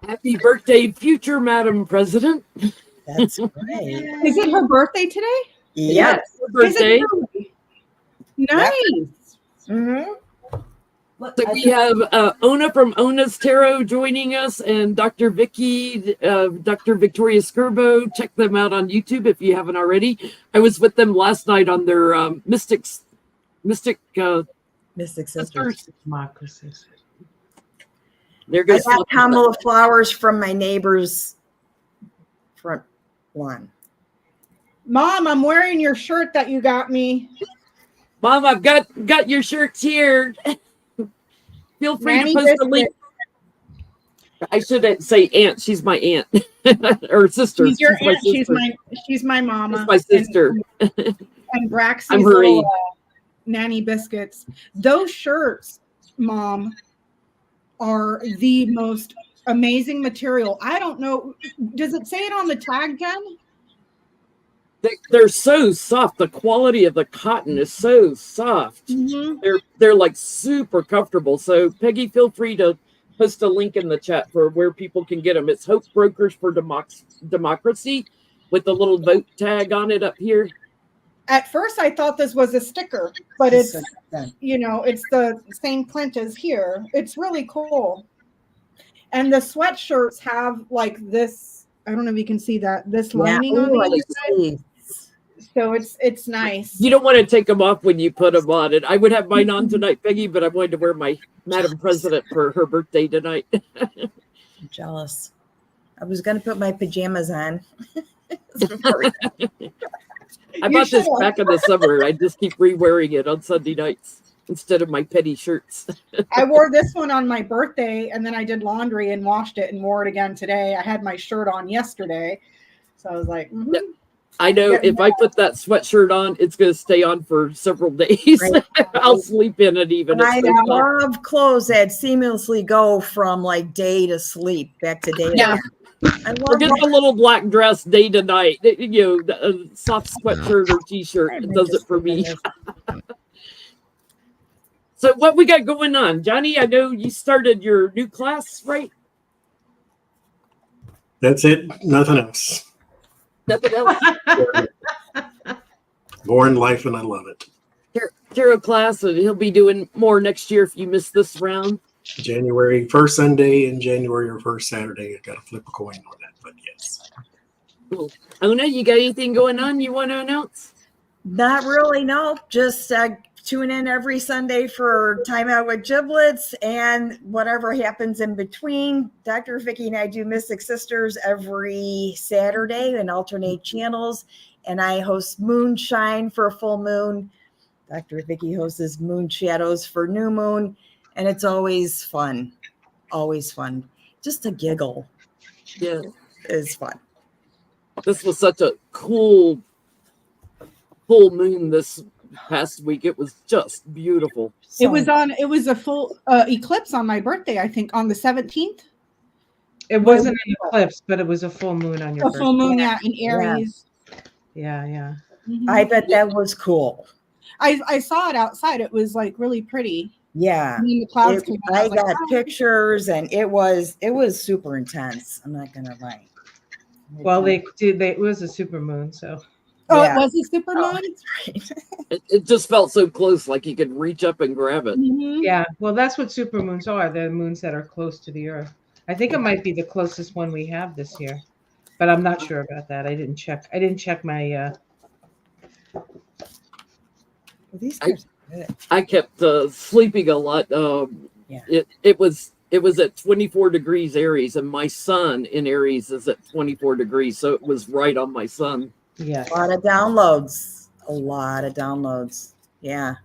Happy birthday, future Madam President. That's right. Is it her birthday today? Yes. Her birthday. Really? Nice. Mm-hmm. So we have Ona from Ona's Tarot joining us, and Dr. Vicky, Dr. Victoria Skirbo. Check them out on YouTube if you haven't already. I was with them last night on their Mystic Sisters. Democracies. There I goes got Kamala flowers from my neighbor's front lawn. Mom, I'm wearing your shirt that you got me. Mom, I've got your shirts here. Feel free Nanny to post a link. I shouldn't say aunt. She's my aunt or sister. She's your my aunt. sister. She's my mama. She's my sister. And Braxy's I'm her little age. nanny biscuits. Those shirts, Mom, are the most amazing material. I don't know. Does it say it on the tag, Jen? They're so soft. The quality of the cotton is so soft. Mm-hmm. They're like super comfortable. So Peggy, feel free to post a link in the chat for where people can get them. It's Hope Brokers for Democracy with the little vote tag on it up here. At first, I thought this was a sticker, but it's it's the same print as here. It's really cool. And the sweatshirts have like this. I don't know if you can see that. This lining on the inside. So it's nice. You don't want to take them off when you put them on. And I would have mine on tonight, Peggy, but I wanted to wear my Madam President for her birthday tonight. I'm jealous. I was going to put my pajamas on. I bought this back in the summer. I just keep re-wearing it on Sunday nights instead of my petty shirts. I wore this one on my birthday, and then I did laundry and washed it and wore it again today. I had my shirt on yesterday. So I was like, I know if I put that sweatshirt on, it's going to stay on for several days. Right. I'll sleep in it even. I love clothes that seamlessly go from like day to sleep, back to day. Yeah. Or just a little black dress day to night. You know, a soft sweatshirt or t-shirt does it for me. So what we got going on? Johnny, I know you started your new class, right? That's it. Nothing else. Nothing else. Born life, and I love it. Tarot class, and he'll be doing more next year if you miss this round. January 1st Sunday and January or 1st Saturday. I got to flip a coin on that, but yes. Cool. Ona, you got anything going on you want to announce? Not really, no. Just tune in every Sunday for Time Out with Giblets and whatever happens in between. Dr. Vicky and I do Mystic Sisters every Saturday and alternate channels. And I host Moonshine for full moon. Dr. Vicky hosts Moon Shadows for new moon. And it's always fun. Always fun. Just a giggle. Yeah. It's fun. This was such a cool full moon this past week. It was just beautiful. It was a full eclipse on my birthday, I think, on the 17th. It wasn't an eclipse, but it was a full moon on your birthday. A full moon, yeah, in Aries. Yeah. Mm-hmm. I bet that was cool. I saw it outside. It was like really pretty. Yeah. And the clouds came out. I got pictures, and it was super intense. I'm not gonna lie. Well, it was a super moon, so. Oh, yeah. It was a super moon? That's right. It just felt so close, like you could reach up and grab it. Mm-hmm. Yeah, well, that's what super moons are. They're moons that are close to the Earth. I think it might be the closest one we have this year, but I'm not sure about that. I didn't check my. I kept sleeping a lot. It was at 24 degrees Aries, and my sun in Aries is at 24 degrees, so it was right on my sun. Yeah. A lot of downloads. Yeah.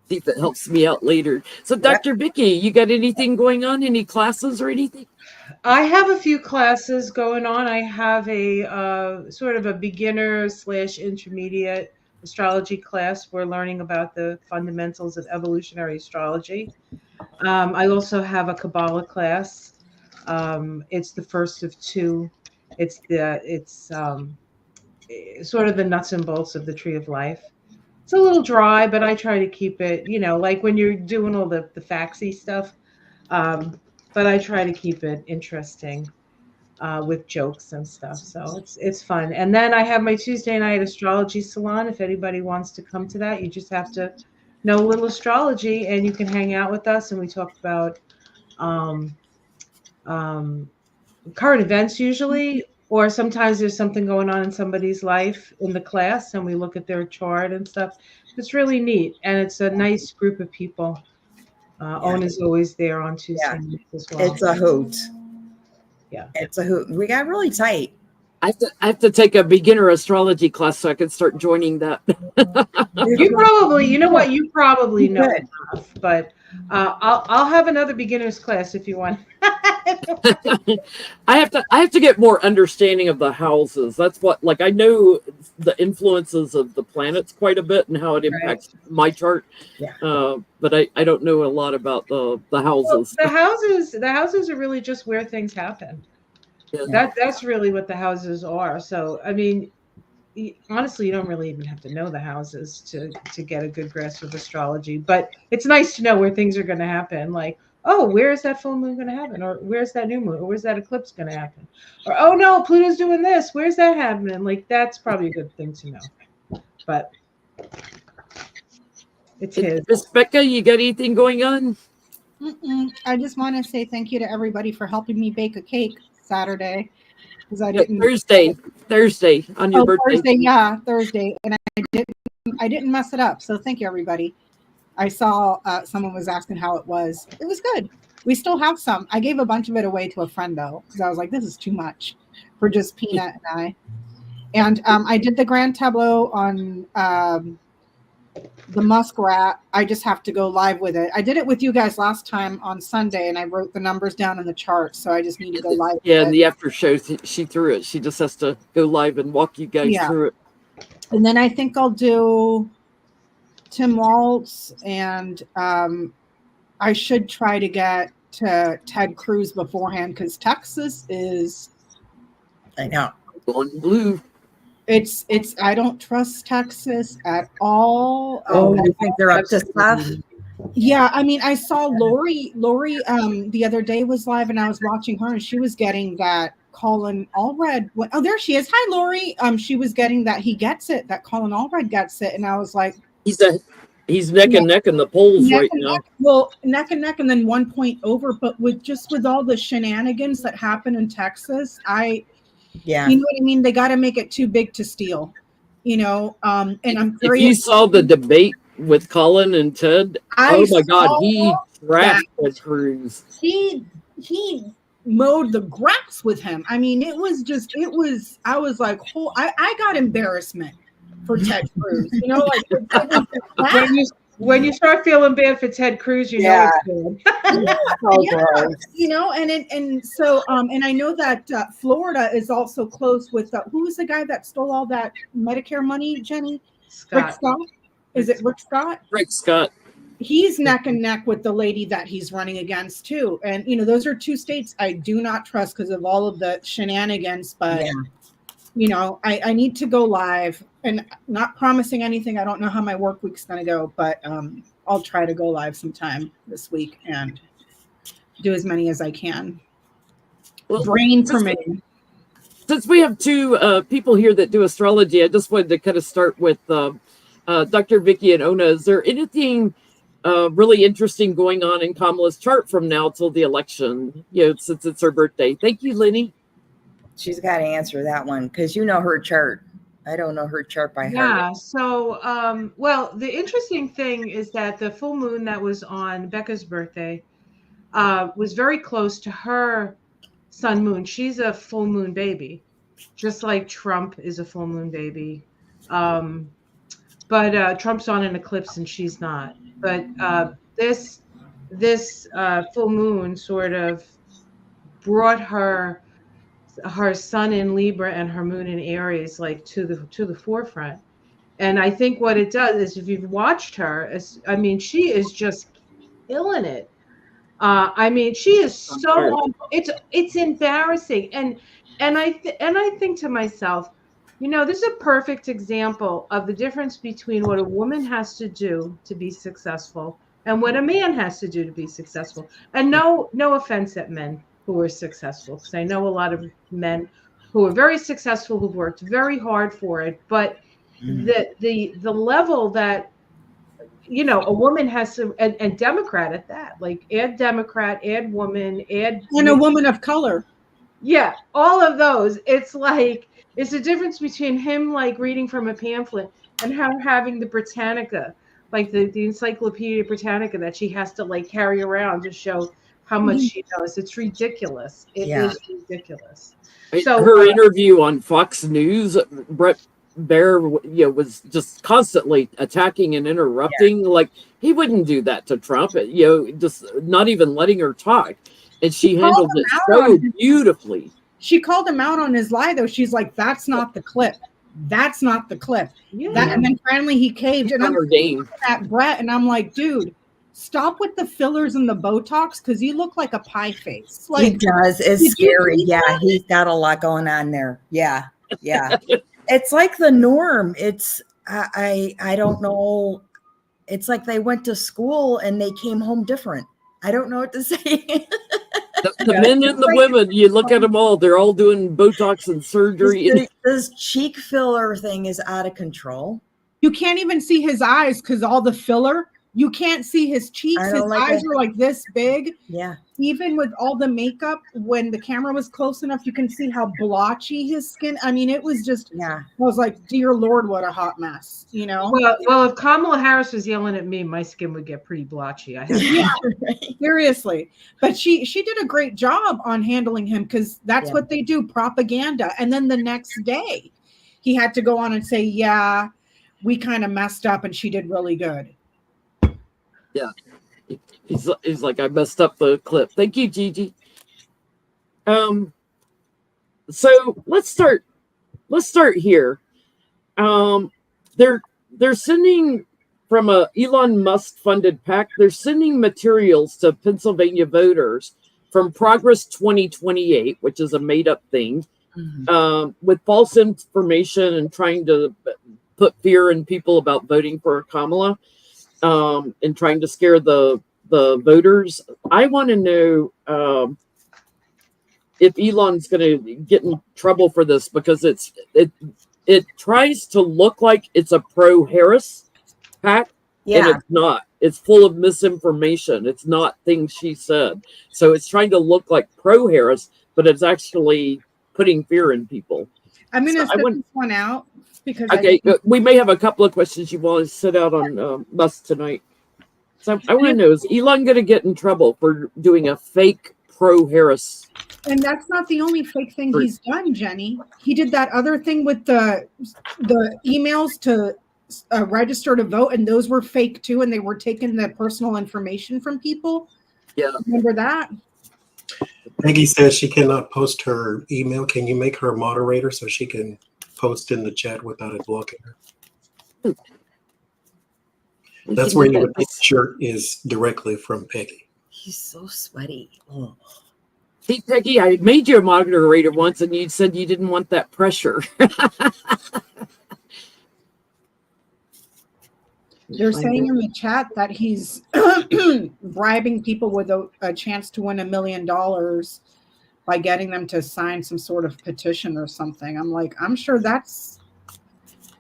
See if it helps me out later. So, Dr. Vicky, you got anything going on? Any classes or anything? I have a few classes going on. I have a sort of a beginner/intermediate astrology class. We're learning about the fundamentals of evolutionary astrology. I also have a Kabbalah class. It's the first of two. It's sort of the nuts and bolts of the Tree of Life. It's a little dry, but I try to keep it, like when you're doing all the faxy stuff, but I try to keep it interesting with jokes and stuff. So it's fun. And then I have my Tuesday night astrology salon. If anybody wants to come to that, you just have to know a little astrology, and you can hang out with us. And we talk about um, um, current events usually, or sometimes there's something going on in somebody's life in the class, and we look at their chart and stuff. It's really neat, and it's a nice group of people. Owen is always there on Tuesday nights as well. It's a hoot. Yeah, it's a hoot. We got really tight. I have to take a beginner astrology class so I can start joining that. You probably, you know what, you probably know enough, but I'll have another beginner's class if you want. I have to get more understanding of the houses. That's what, like, I know the influences of the planets quite a bit and how it impacts my chart. Yeah. But I don't know a lot about the houses. Well, the houses are really just where things happen. Yeah. That's really what the houses are. So, I mean, honestly, you don't really even have to know the houses to get a good grasp of astrology, but it's nice to know where things are going to happen. Like, oh, where is that full moon going to happen? Or where's that new moon? Or where's that eclipse going to happen? Or, oh no, Pluto's doing this. Where's that happening? Like, that's probably a good thing to know. But it's his. Miss Becca, you got anything going on? I just want to say thank you to everybody for helping me bake a cake Saturday, because I didn't. Thursday on your birthday. Thursday, and I didn't mess it up. So thank you, everybody. I saw someone was asking how it was. It was good. We still have some. I gave a bunch of it away to a friend though, because I was like, this is too much for just Peanut and I. And I did the grand tableau on the muskrat. I just have to go live with it. I did it with you guys last time on Sunday, and I wrote the numbers down in the chart, so I just need to go live. Yeah, in the after show, she threw it. She just has to go live and walk you guys through it. And then I think I'll do Tim Waltz, and I should try to get to Ted Cruz beforehand, because Texas is, I know, going blue. It's I don't trust Texas at all. Oh, you think they're up to stuff? Yeah, I mean, I saw Lori the other day was live, and I was watching her, and she was getting that Colin Allred. Oh, there she is. Hi, Lori. She was getting that he gets it, that Colin Allred gets it, and I was like, he's neck and neck in the polls right now. Well, neck and neck, and then 1 point over. But with all the shenanigans that happen in Texas, you know what I mean? They got to make it too big to steal, you know? And I'm curious. If you saw the debate with Colin and Ted, oh my God, he trashed Ted Cruz. He mowed the grass with him. I mean, I was like, I got embarrassment for Ted Cruz, you know, like when you start feeling bad for Ted Cruz, you know it's bad. You know, and so I know that Florida is also close with who was the guy that stole all that Medicare money, Jenny? Rick Scott? Is it Rick Scott? Rick Scott. He's neck and neck with the lady that he's running against too. And you know, those are two states I do not trust because of all of the shenanigans, but you know, I need to go live, and not promising anything. I don't know how my work week's going to go, but I'll try to go live sometime this week and do as many as I can. Well, brain permitting. Since we have two people here that do astrology, I just wanted to kind of start with Dr. Vicky and Ona. Is there anything really interesting going on in Kamala's chart from now till the election, you know, since it's her birthday? Thank you, Lenny. She's got to answer that one because you know her chart. I don't know her chart by heart. Yeah. So, well, the interesting thing is that the full moon that was on Becca's birthday was very close to her sun moon. She's a full moon baby, just like Trump is a full moon baby. But Trump's on an eclipse and she's not. But this full moon sort of brought her sun in Libra and her moon in Aries like to the forefront. And I think what it does is, if you've watched her, I mean, she is just killing it. I mean, she is so it's embarrassing. And I think to myself, you know, this is a perfect example of the difference between what a woman has to do to be successful and what a man has to do to be successful. And no offense at men who are successful, because I know a lot of men who are very successful, who've worked very hard for it, but the level that, you know, a woman has to, and Democrat at that, like add Democrat, add woman, add And a woman of color. yeah, all of those. It's like, it's the difference between him like reading from a pamphlet and her having the Britannica, like the Encyclopedia Britannica that she has to like carry around to show how much she knows. It's ridiculous. It is ridiculous. So her interview on Fox News, Brett Baer, was just constantly attacking and interrupting. Like, he wouldn't do that to Trump. Just not even letting her talk, and she handled it so beautifully. She called him out on his lie, though. She's like, "That's not the clip. That's not the clip." Yeah. And then finally he caved. And I'm looking at Brett, and I'm like, "Dude, stop with the fillers and the Botox, because you look like a pie face." Like, he does. It's scary. Yeah, he's got a lot going on there. Yeah. It's like the norm. It's I don't know. It's like they went to school and they came home different. I don't know what to say. The men and the women, you look at them all, they're all doing Botox and surgery. This cheek filler thing is out of control. You can't even see his eyes because all the filler. You can't see his cheeks. His eyes are like this big. Yeah. Even with all the makeup, when the camera was close enough, you can see how blotchy his skin. I mean, it was just, I was like, dear Lord, what a hot mess, you know? Well, if Kamala Harris was yelling at me, my skin would get pretty blotchy. Seriously. But she did a great job on handling him, because that's what they do, propaganda. And then the next day, he had to go on and say, yeah, we kind of messed up and she did really good. Yeah. He's like, I messed up the clip. Thank you, Gigi. So let's start here. They're sending from a Elon Musk funded PAC. They're sending materials to Pennsylvania voters from Progress 2028, which is a made up thing, with false information and trying to put fear in people about voting for Kamala, and trying to scare the voters. I want to know if Elon's going to get in trouble for this, because it tries to look like it's a pro-Harris PAC, and it's not. It's full of misinformation. It's not things she said. So it's trying to look like pro-Harris, but it's actually putting fear in people. I'm going to set this one out, because we may have a couple of questions you want to sit out on Musk tonight. So I want to know, is Elon going to get in trouble for doing a fake pro-Harris? And that's not the only fake thing he's done, Jenny. He did that other thing with the emails to register to vote, and those were fake too, and they were taking the personal information from people. Yeah. Remember that? Peggy says she cannot post her email. Can you make her a moderator so she can post in the chat without it blocking her? That's where your shirt is directly from Peggy. He's so sweaty. Oh. See, Peggy, I made you a moderator once, and you said you didn't want that pressure. They're saying in the chat that he's bribing people with a chance to win $1 million by getting them to sign some sort of petition or something. I'm like, I'm sure that's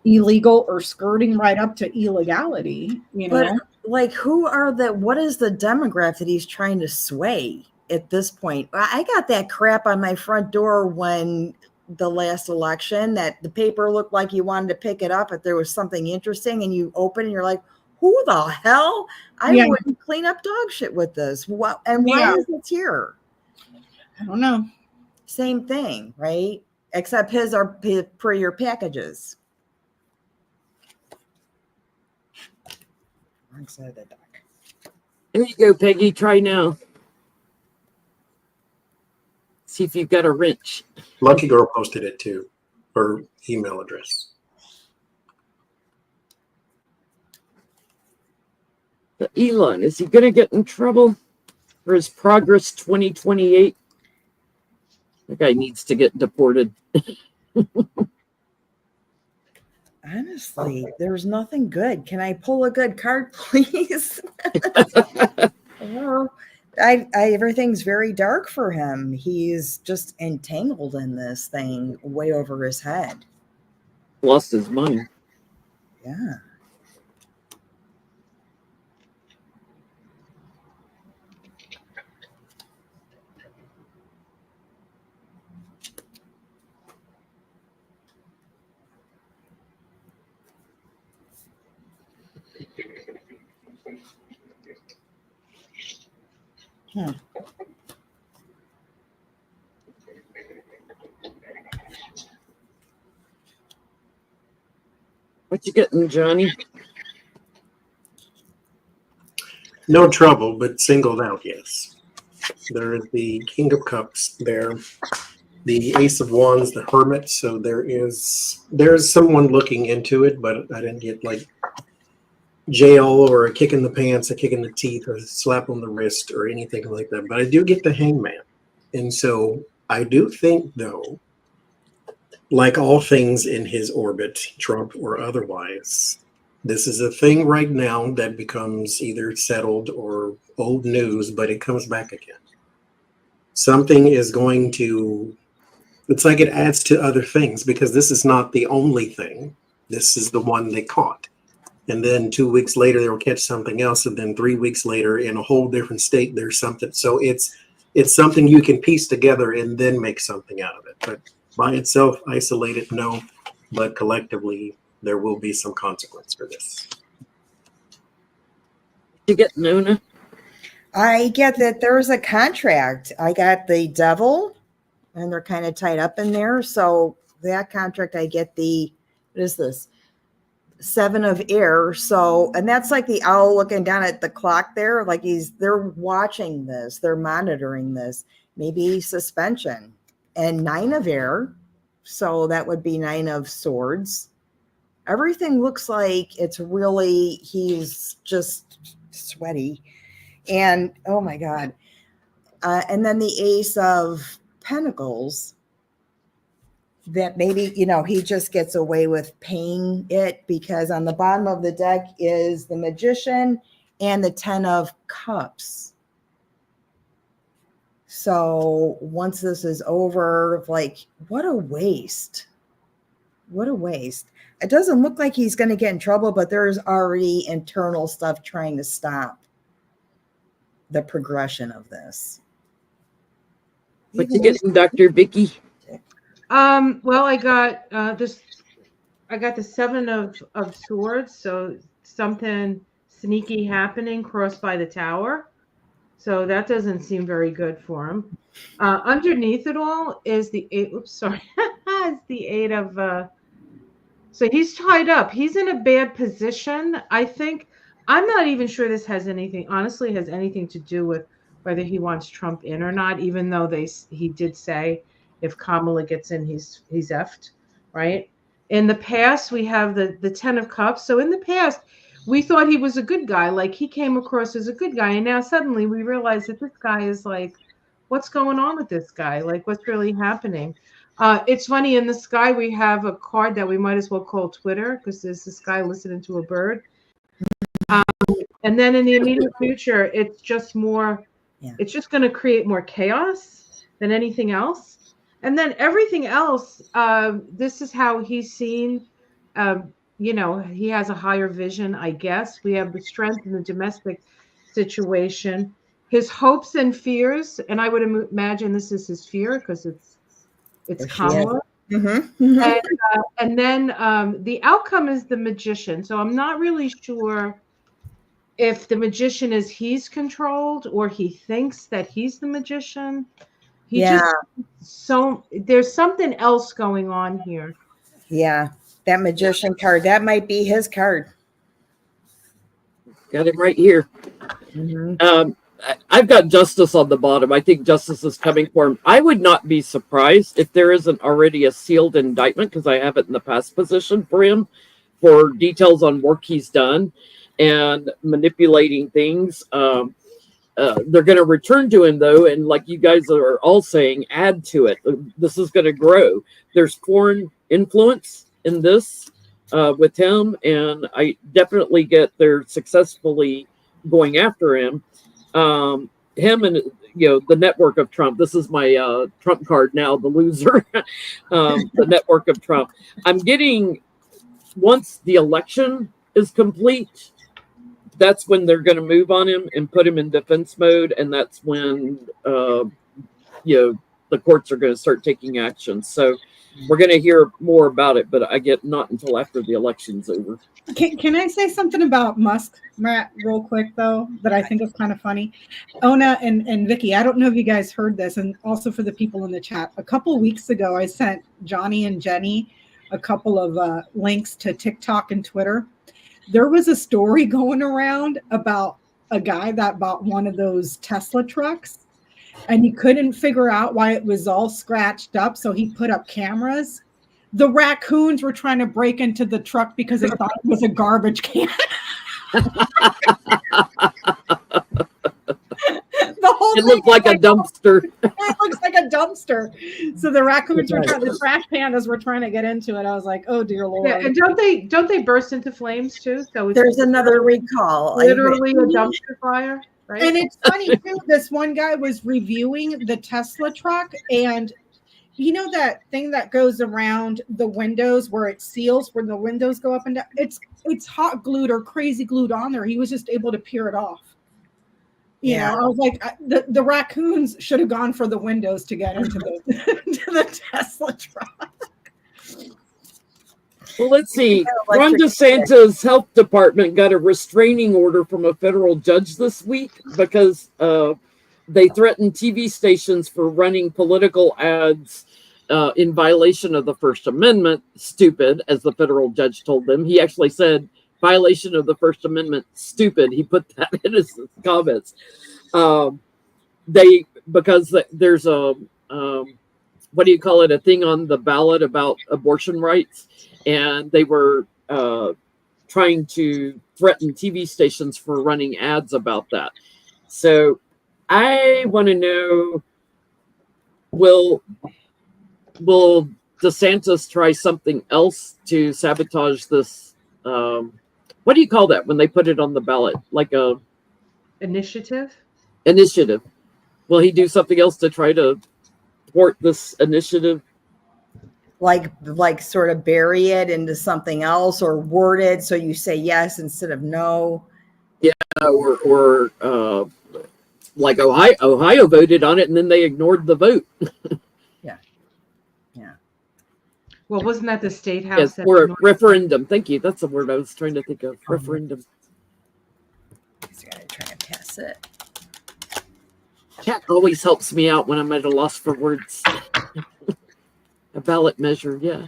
illegal or skirting right up to illegality, you know? But like, what is the demographic that he's trying to sway at this point? I got that crap on my front door when the last election, that the paper looked like you wanted to pick it up if there was something interesting, and you open and you're like, who the hell? I wouldn't clean up dog shit with this. What? And why is it here? I don't know. Same thing, right? Except his are per your packages. Wrong side of the duck. There you go, Peggy. Try now. See if you've got a wrench. Lucky Girl posted it too, her email address. But Elon, is he going to get in trouble for his Progress 2028? The guy needs to get deported. Honestly, there's nothing good. Can I pull a good card, please? Well, everything's very dark for him. He's just entangled in this thing way over his head. Lost his mind. Yeah. What you getting, Johnny? No trouble, but singled out, yes. There is the King of Cups there, the Ace of Wands, the Hermit. So there's someone looking into it, but I didn't get like jail or a kick in the pants, a kick in the teeth, or a slap on the wrist or anything like that. But I do get the Hangman. And so I do think, though, like all things in his orbit, Trump or otherwise, this is a thing right now that becomes either settled or old news, but it comes back again. Something is going to, it's like it adds to other things, because this is not the only thing. This is the one they caught. And then 2 weeks later, they'll catch something else. And then 3 weeks later, in a whole different state, there's something. So it's something you can piece together and then make something out of it. But by itself, isolated, no. But collectively, there will be some consequence for this. You get Nuna? I get that there's a contract. I got the Devil, and they're kind of tied up in there. So that contract, I get the, what is this? 7 of Air. So, and that's like the owl looking down at the clock there. Like they're watching this, they're monitoring this, maybe suspension. And 9 of Air. So that would be 9 of Swords. Everything looks like it's really, he's just sweaty. And oh my God. And then the Ace of Pentacles. That maybe, he just gets away with paying it, because on the bottom of the deck is the Magician and the 10 of Cups. So once this is over, like, what a waste. What a waste. It doesn't look like he's going to get in trouble, but there's already internal stuff trying to stop the progression of this. What you getting, Dr. Vicky? Well, I got this. I got the 7 of Swords, so something sneaky happening crossed by the tower. So that doesn't seem very good for him. Underneath it all is the 8. Oops, sorry. It's the 8 of. So he's tied up. He's in a bad position. I think. I'm not even sure this has anything. Honestly, has anything to do with whether he wants Trump in or not. Even though he did say, if Kamala gets in, he's effed, right? In the past, we have the 10 of Cups. So in the past, we thought he was a good guy. Like, he came across as a good guy. And now suddenly we realize that this guy is like, what's going on with this guy? Like, what's really happening? It's funny, in the sky, we have a card that we might as well call Twitter, because there's this guy listening to a bird. And then in the immediate future, it's just more, it's just going to create more chaos than anything else. And then everything else, this is how he's seen, he has a higher vision, I guess. We have the strength in the domestic situation, his hopes and fears. And I would imagine this is his fear, because it's Kamala. Mm-hmm. And then the outcome is the Magician. So I'm not really sure if the Magician is he's controlled or he thinks that he's the Magician. There's something else going on here. Yeah, that Magician card, that might be his card. Got it right here. Mm-hmm. I've got Justice on the bottom. I think justice is coming for him. I would not be surprised if there isn't already a sealed indictment, because I have it in the past position for him, for details on work he's done and manipulating things. They're going to return to him, though, and like you guys are all saying, add to it. This is going to grow. There's foreign influence in this. with him, and I definitely get they're successfully going after him. Him and the network of Trump. This is my Trump card now, the loser. The network of Trump. I'm getting, once the election is complete, that's when they're going to move on him and put him in defense mode, and that's when the courts are going to start taking action. So we're going to hear more about it, but I get not until after the election's over. Can I say something about Musk, Matt, real quick, though, that I think is kind of funny? Ona and Vicky, I don't know if you guys heard this, and also for the people in the chat. A couple weeks ago, I sent Johnny and Jenny a couple of links to TikTok and Twitter. There was a story going around about a guy that bought one of those Tesla trucks, and he couldn't figure out why it was all scratched up, so he put up cameras. The raccoons were trying to break into the truck because they thought it was a garbage can. It looked like a dumpster. It looks like a dumpster. So the raccoons were trying, the trash pandas were trying to get into it. I was like, oh dear Lord. Yeah, and don't they burst into flames too? So There's another recall. Literally a dumpster fire, right? And it's funny too, this one guy was reviewing the Tesla truck, and you know that thing that goes around the windows where it seals, where the windows go up and down? It's hot glued or crazy glued on there. He was just able to peel it off. You know, I was like, the raccoons should have gone for the windows to get into the Tesla truck. Well, let's see. Ron DeSantis' health department got a restraining order from a federal judge this week because they threatened TV stations for running political ads in violation of the First Amendment. Stupid, as the federal judge told them. He actually said, violation of the First Amendment, stupid. He put that in his comments. Because there's a what do you call it? A thing on the ballot about abortion rights, and they were trying to threaten TV stations for running ads about that. So I want to know, will DeSantis try something else to sabotage this? What do you call that when they put it on the ballot? Like a initiative? Initiative. Will he do something else to try to thwart this initiative? Like sort of bury it into something else, or word it so you say yes instead of no. Yeah, or like Ohio voted on it and then they ignored the vote. Well, wasn't that the state house? Yes, or referendum. Thank you. That's the word I was trying to think of. Referendum. So I gotta try and pass it. Chat always helps me out when I'm at a loss for words. A ballot measure, yeah.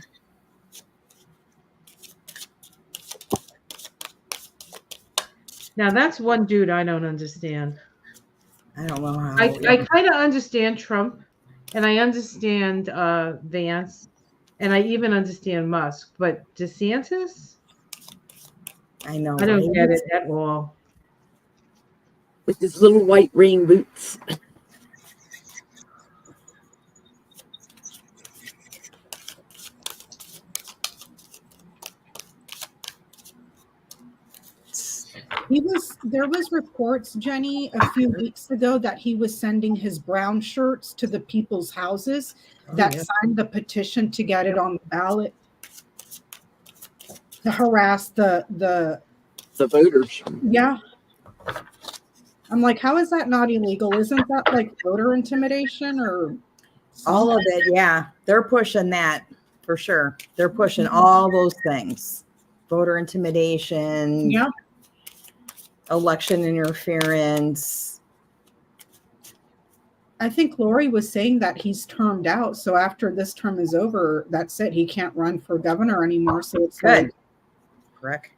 Now that's one dude I don't understand. I don't know how. I kind of understand Trump, and I understand Vance. And I even understand Musk, but DeSantis? I know. I don't get it at all. With his little white rain boots. There was reports, Jenny, a few weeks ago that he was sending his brown shirts to the people's houses that signed the petition to get it on the ballot to harass the voters. Yeah. I'm like, how is that not illegal? Isn't that like voter intimidation or something? All of it? Yeah, they're pushing that for sure. They're pushing all those things: voter intimidation, election interference. I think Lori was saying that he's termed out. So after this term is over, that's it. He can't run for governor anymore. So it's good. Like, correct.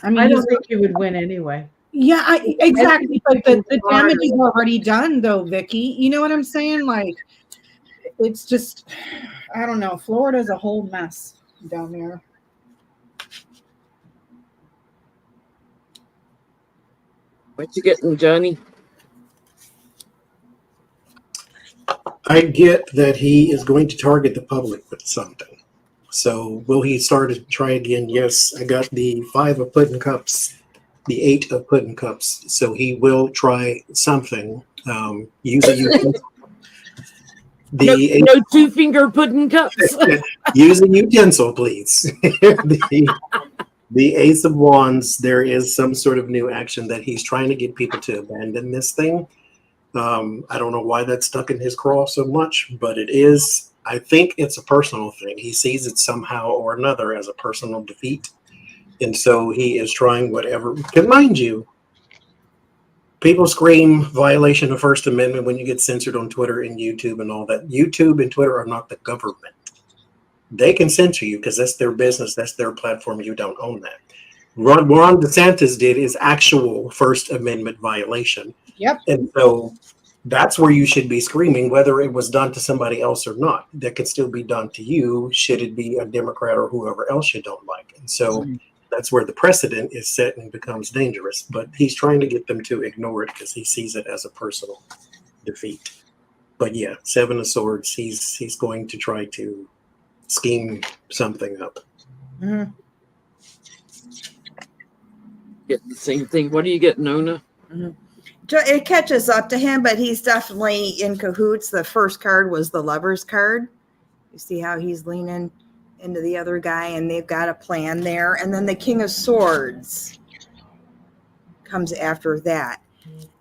I mean, I don't think he would win anyway. Yeah, exactly. But the damage is already done, though, Vicky. You know what I'm saying? Like, it's just, I don't know. Florida's a whole mess down there. What you getting, Johnny? I get that he is going to target the public with something. So will he start to try again? Yes, I got the 5 of pudding cups, the 8 of pudding cups. So he will try something. Use a utensil. No 2-finger pudding cups. Use a utensil, please. The Ace of Wands, there is some sort of new action that he's trying to get people to abandon this thing. I don't know why that's stuck in his craw so much, but it is. I think it's a personal thing. He sees it somehow or another as a personal defeat. And so he is trying whatever. Because mind you, people scream violation of First Amendment when you get censored on Twitter and YouTube and all that. YouTube and Twitter are not the government. They can censor you because that's their business. That's their platform. You don't own that. What Ron DeSantis did is actual First Amendment violation. Yep. And so that's where you should be screaming, whether it was done to somebody else or not. That could still be done to you, should it be a Democrat or whoever else you don't like. And so that's where the precedent is set and becomes dangerous. But he's trying to get them to ignore it because he sees it as a personal defeat. But yeah, 7 of Swords, he's going to try to scheme something up. Mhm. Get the same thing. What do you get, Nona? It catches up to him, but he's definitely in cahoots. The first card was the Lover's card. You see how he's leaning into the other guy, and they've got a plan there. And then the King of Swords comes after that.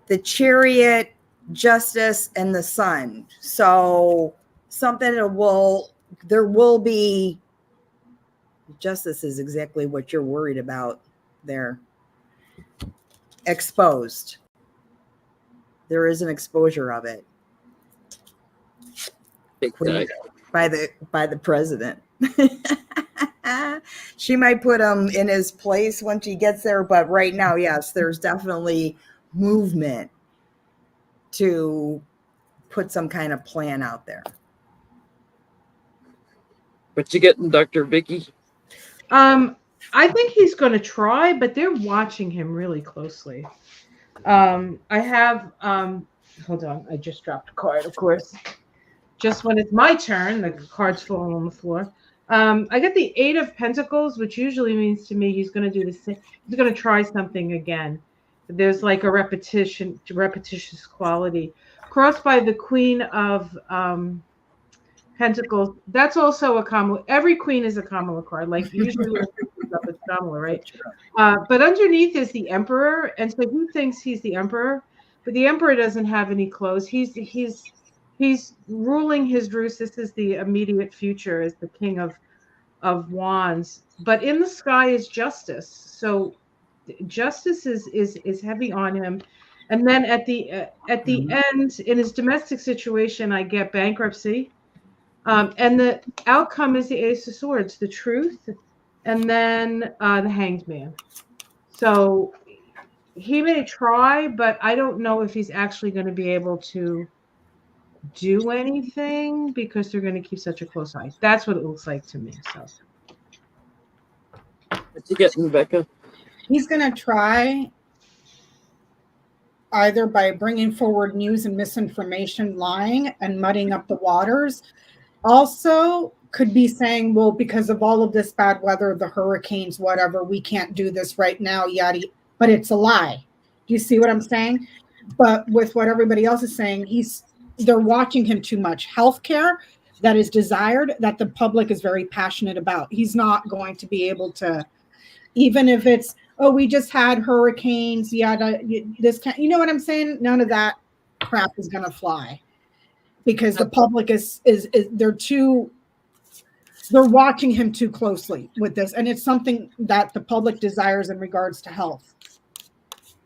The Chariot, Justice, and the Sun. So something there will be. Justice is exactly what you're worried about there. Exposed. There is an exposure of it by the president. She might put him in his place when she gets there, but right now, yes, there's definitely movement to put some kind of plan out there. What you getting, Dr. Vicky? I think he's going to try, but they're watching him really closely. I have, hold on, I just dropped a card, of course. Just when it's my turn, the card's falling on the floor. I get the 8 of Pentacles, which usually means to me he's going to do the same. He's going to try something again. There's like a repetitious quality. Crossed by the Queen of Pentacles. That's also a Kamala. Every queen is a Kamala card. Like usually when it's up with Kamala, right? But underneath is the Emperor, and so he thinks he's the Emperor, but the Emperor doesn't have any clothes. He's ruling his roost. This is the immediate future as the King of Wands. But in the sky is Justice. So justice is heavy on him. And then at the end, in his domestic situation, I get bankruptcy. And the outcome is the Ace of Swords, the truth, and then the Hanged Man. So he may try, but I don't know if he's actually going to be able to do anything because they're going to keep such a close eye. That's what it looks like to me. So, What you getting, Becca? He's going to try either by bringing forward news and misinformation, lying, and muddying up the waters. Also, could be saying, well, because of all of this bad weather, the hurricanes, whatever, we can't do this right now, yada. But it's a lie. Do you see what I'm saying? But with what everybody else is saying, they're watching him too much. Healthcare that is desired, that the public is very passionate about. He's not going to be able to, even if it's, oh, we just had hurricanes, yada, this kind, you know what I'm saying? None of that crap is going to fly. Because the public is they're watching him too closely with this, and it's something that the public desires in regards to health.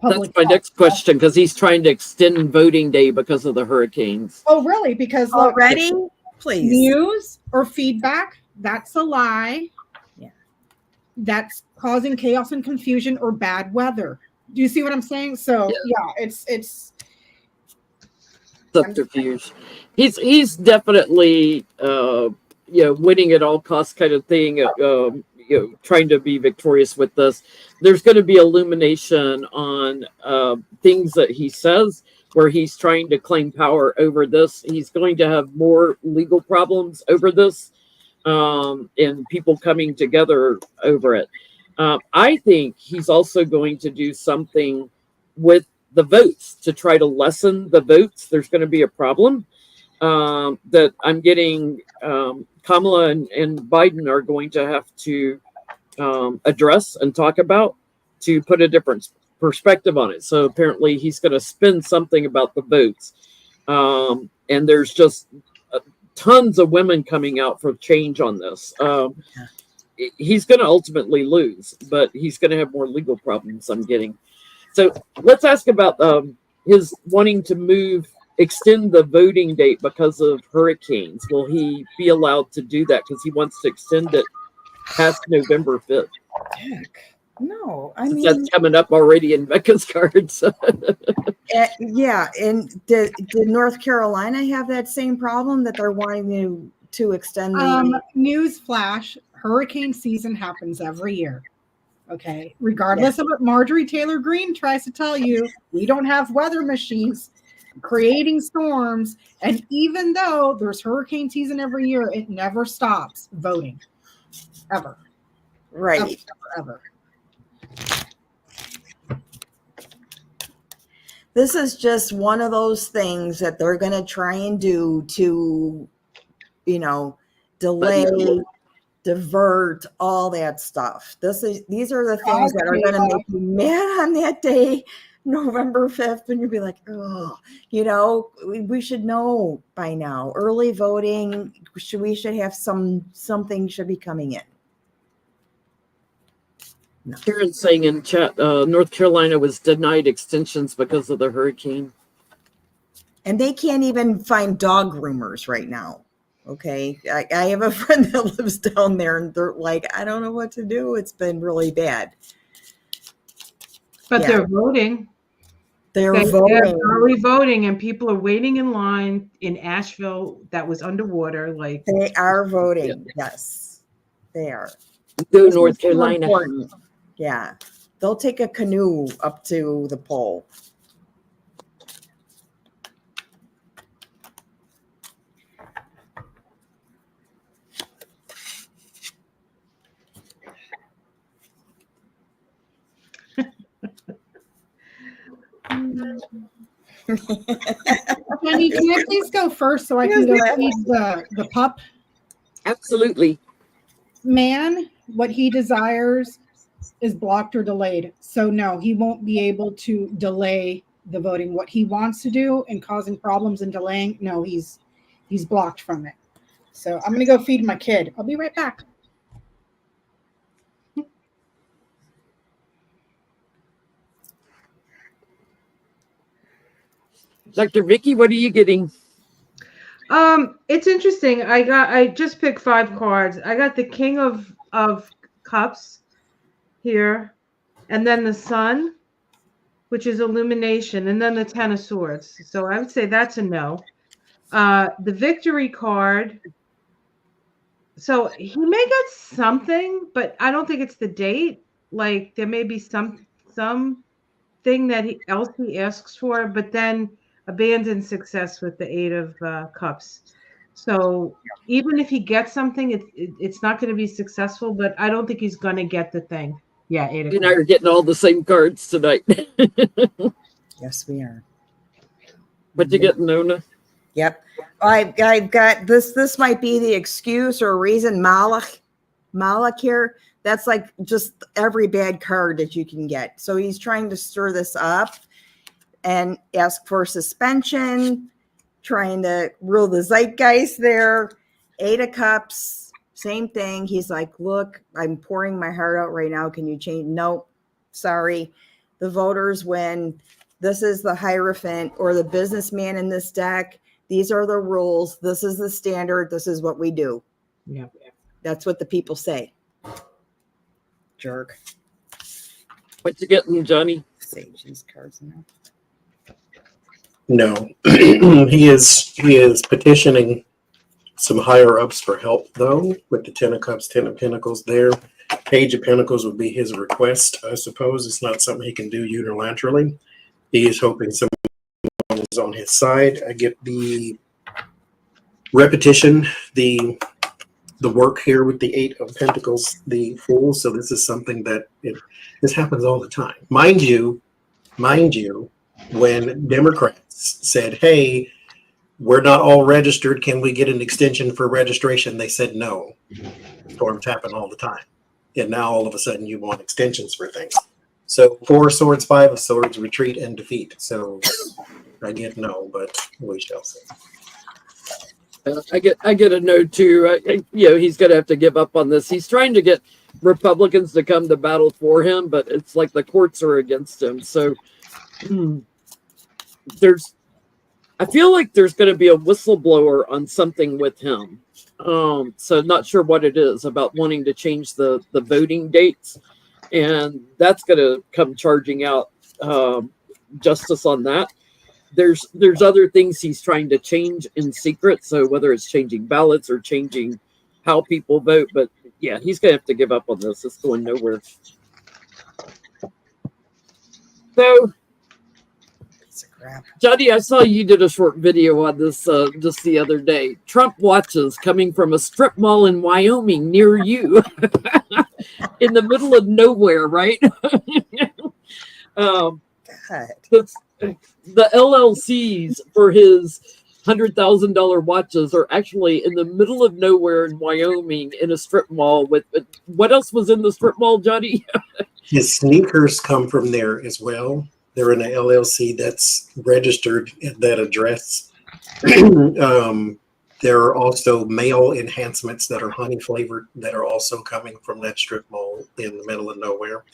That's my next question, because he's trying to extend voting day because of the hurricanes. Oh, really? Because look, Already? Please. News or feedback, that's a lie. Yeah. That's causing chaos and confusion or bad weather. Do you see what I'm saying? So yeah, it's subterfuge. He's definitely winning at all costs kind of thing. Trying to be victorious with this. There's going to be illumination on things that he says where he's trying to claim power over this. He's going to have more legal problems over this. and people coming together over it. I think he's also going to do something with the votes to try to lessen the votes. There's going to be a problem that I'm getting. Kamala and Biden are going to have to address and talk about to put a different perspective on it. So apparently he's going to spin something about the votes. And there's just tons of women coming out for change on this. He's going to ultimately lose, but he's going to have more legal problems, I'm getting. So let's ask about his wanting to extend the voting date because of hurricanes. Will he be allowed to do that? Because he wants to extend it past November 5th. Heck, no, I mean, That's coming up already in Becca's cards. yeah. And did North Carolina have that same problem that they're wanting to extend the news flash? Hurricane season happens every year. Okay, regardless of what Marjorie Taylor Greene tries to tell you, we don't have weather machines creating storms. And even though there's hurricane season every year, it never stops voting, ever. Right. Ever. This is just one of those things that they're going to try and do to, delay, divert, all that stuff. These are the things that are going to make you mad on that day, November 5th, when you'll be like, oh, we should know by now. Early voting, we should have something should be coming in. No. Karen's saying in chat, North Carolina was denied extensions because of the hurricane. And they can't even find dog groomers right now. Okay. I have a friend that lives down there and they're like, I don't know what to do. It's been really bad. But they're voting. They're early voting, and people are waiting in line in Asheville that was underwater. Like, they are voting. Yes, they are. Go North Carolina. Yeah. They'll take a canoe up to the pole. Jenny, can I please go first so I can go feed the pup? Absolutely. Man, what he desires is blocked or delayed. So no, he won't be able to delay the voting. What he wants to do and causing problems and delaying, no, he's blocked from it. So I'm gonna go feed my kid. I'll be right back. Dr. Vicky, what are you getting? It's interesting. I just picked 5 cards. I got the King of Cups here, and then the Sun, which is illumination, and then the 10 of Swords. So I would say that's a no. The Victory card. So he may get something, but I don't think it's the date. Like there may be some thing that he asks for, but then abandon success with the 8 of Cups. So even if he gets something, it's not going to be successful, but I don't think he's going to get the thing. Yeah, 8 of You and Cups. I are getting all the same cards tonight. Yes, we are. What you getting, Nona? Yep. I've got this. This might be the excuse or reason. Malak here. That's like just every bad card that you can get. So he's trying to stir this up and ask for suspension, trying to rule the zeitgeist there. 8 of Cups, same thing. He's like, look, I'm pouring my heart out right now. Can you change? Nope. Sorry. The voters win. This is the Hierophant or the businessman in this deck. These are the rules. This is the standard. This is what we do. Yeah. That's what the people say. Jerk. What you getting, Johnny? Sage these cards now. No, he is petitioning some higher ups for help though, with the 10 of Cups, 10 of Pentacles there. Page of Pentacles would be his request, I suppose. It's not something he can do unilaterally. He is hoping someone is on his side. I get the repetition, the the work here with the Eight of Pentacles, the Fool. So this is something that this happens all the time. Mind you, when Democrats said, hey, we're not all registered, can we get an extension for registration? They said no. Storms happen all the time. And now all of a sudden you want extensions for things. So 4 of Swords, 5 of Swords, retreat and defeat. So I get no, but we shall see. I get a no too. He's going to have to give up on this. He's trying to get Republicans to come to battle for him, but it's like the courts are against him. So I feel like there's going to be a whistleblower on something with him. So not sure what it is about wanting to change the voting dates, and that's going to come charging out justice on that. There's other things he's trying to change in secret. So whether it's changing ballots or changing how people vote, but yeah, he's going to have to give up on this. It's going nowhere. So, Johnny, I saw you did a short video on this just the other day. Trump watches coming from a strip mall in Wyoming near you, in the middle of nowhere, right? The LLCs for his $100,000 watches are actually in the middle of nowhere in Wyoming in a strip mall. With what else was in the strip mall, Johnny? His sneakers come from there as well. They're in an LLC that's registered at that address. There are also male enhancements that are honey flavored that are also coming from that strip mall in the middle of nowhere.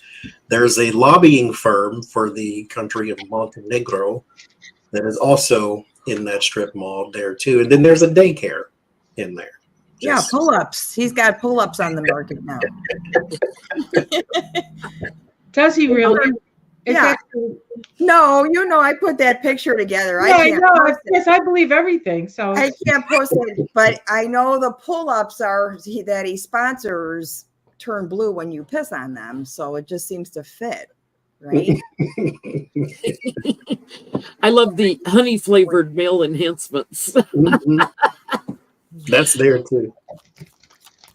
There's a lobbying firm for the country of Montenegro that is also in that strip mall there too. And then there's a daycare in there. Yeah, pull-ups. He's got pull-ups on the market now. Does he really? Yeah. No, I put that picture together. Yeah, I know. Yes, I believe everything. So I can't post it, but I know the pull-ups that he sponsors turn blue when you piss on them. So it just seems to fit, right? I love the honey flavored male enhancements. Mm-hmm. That's there too.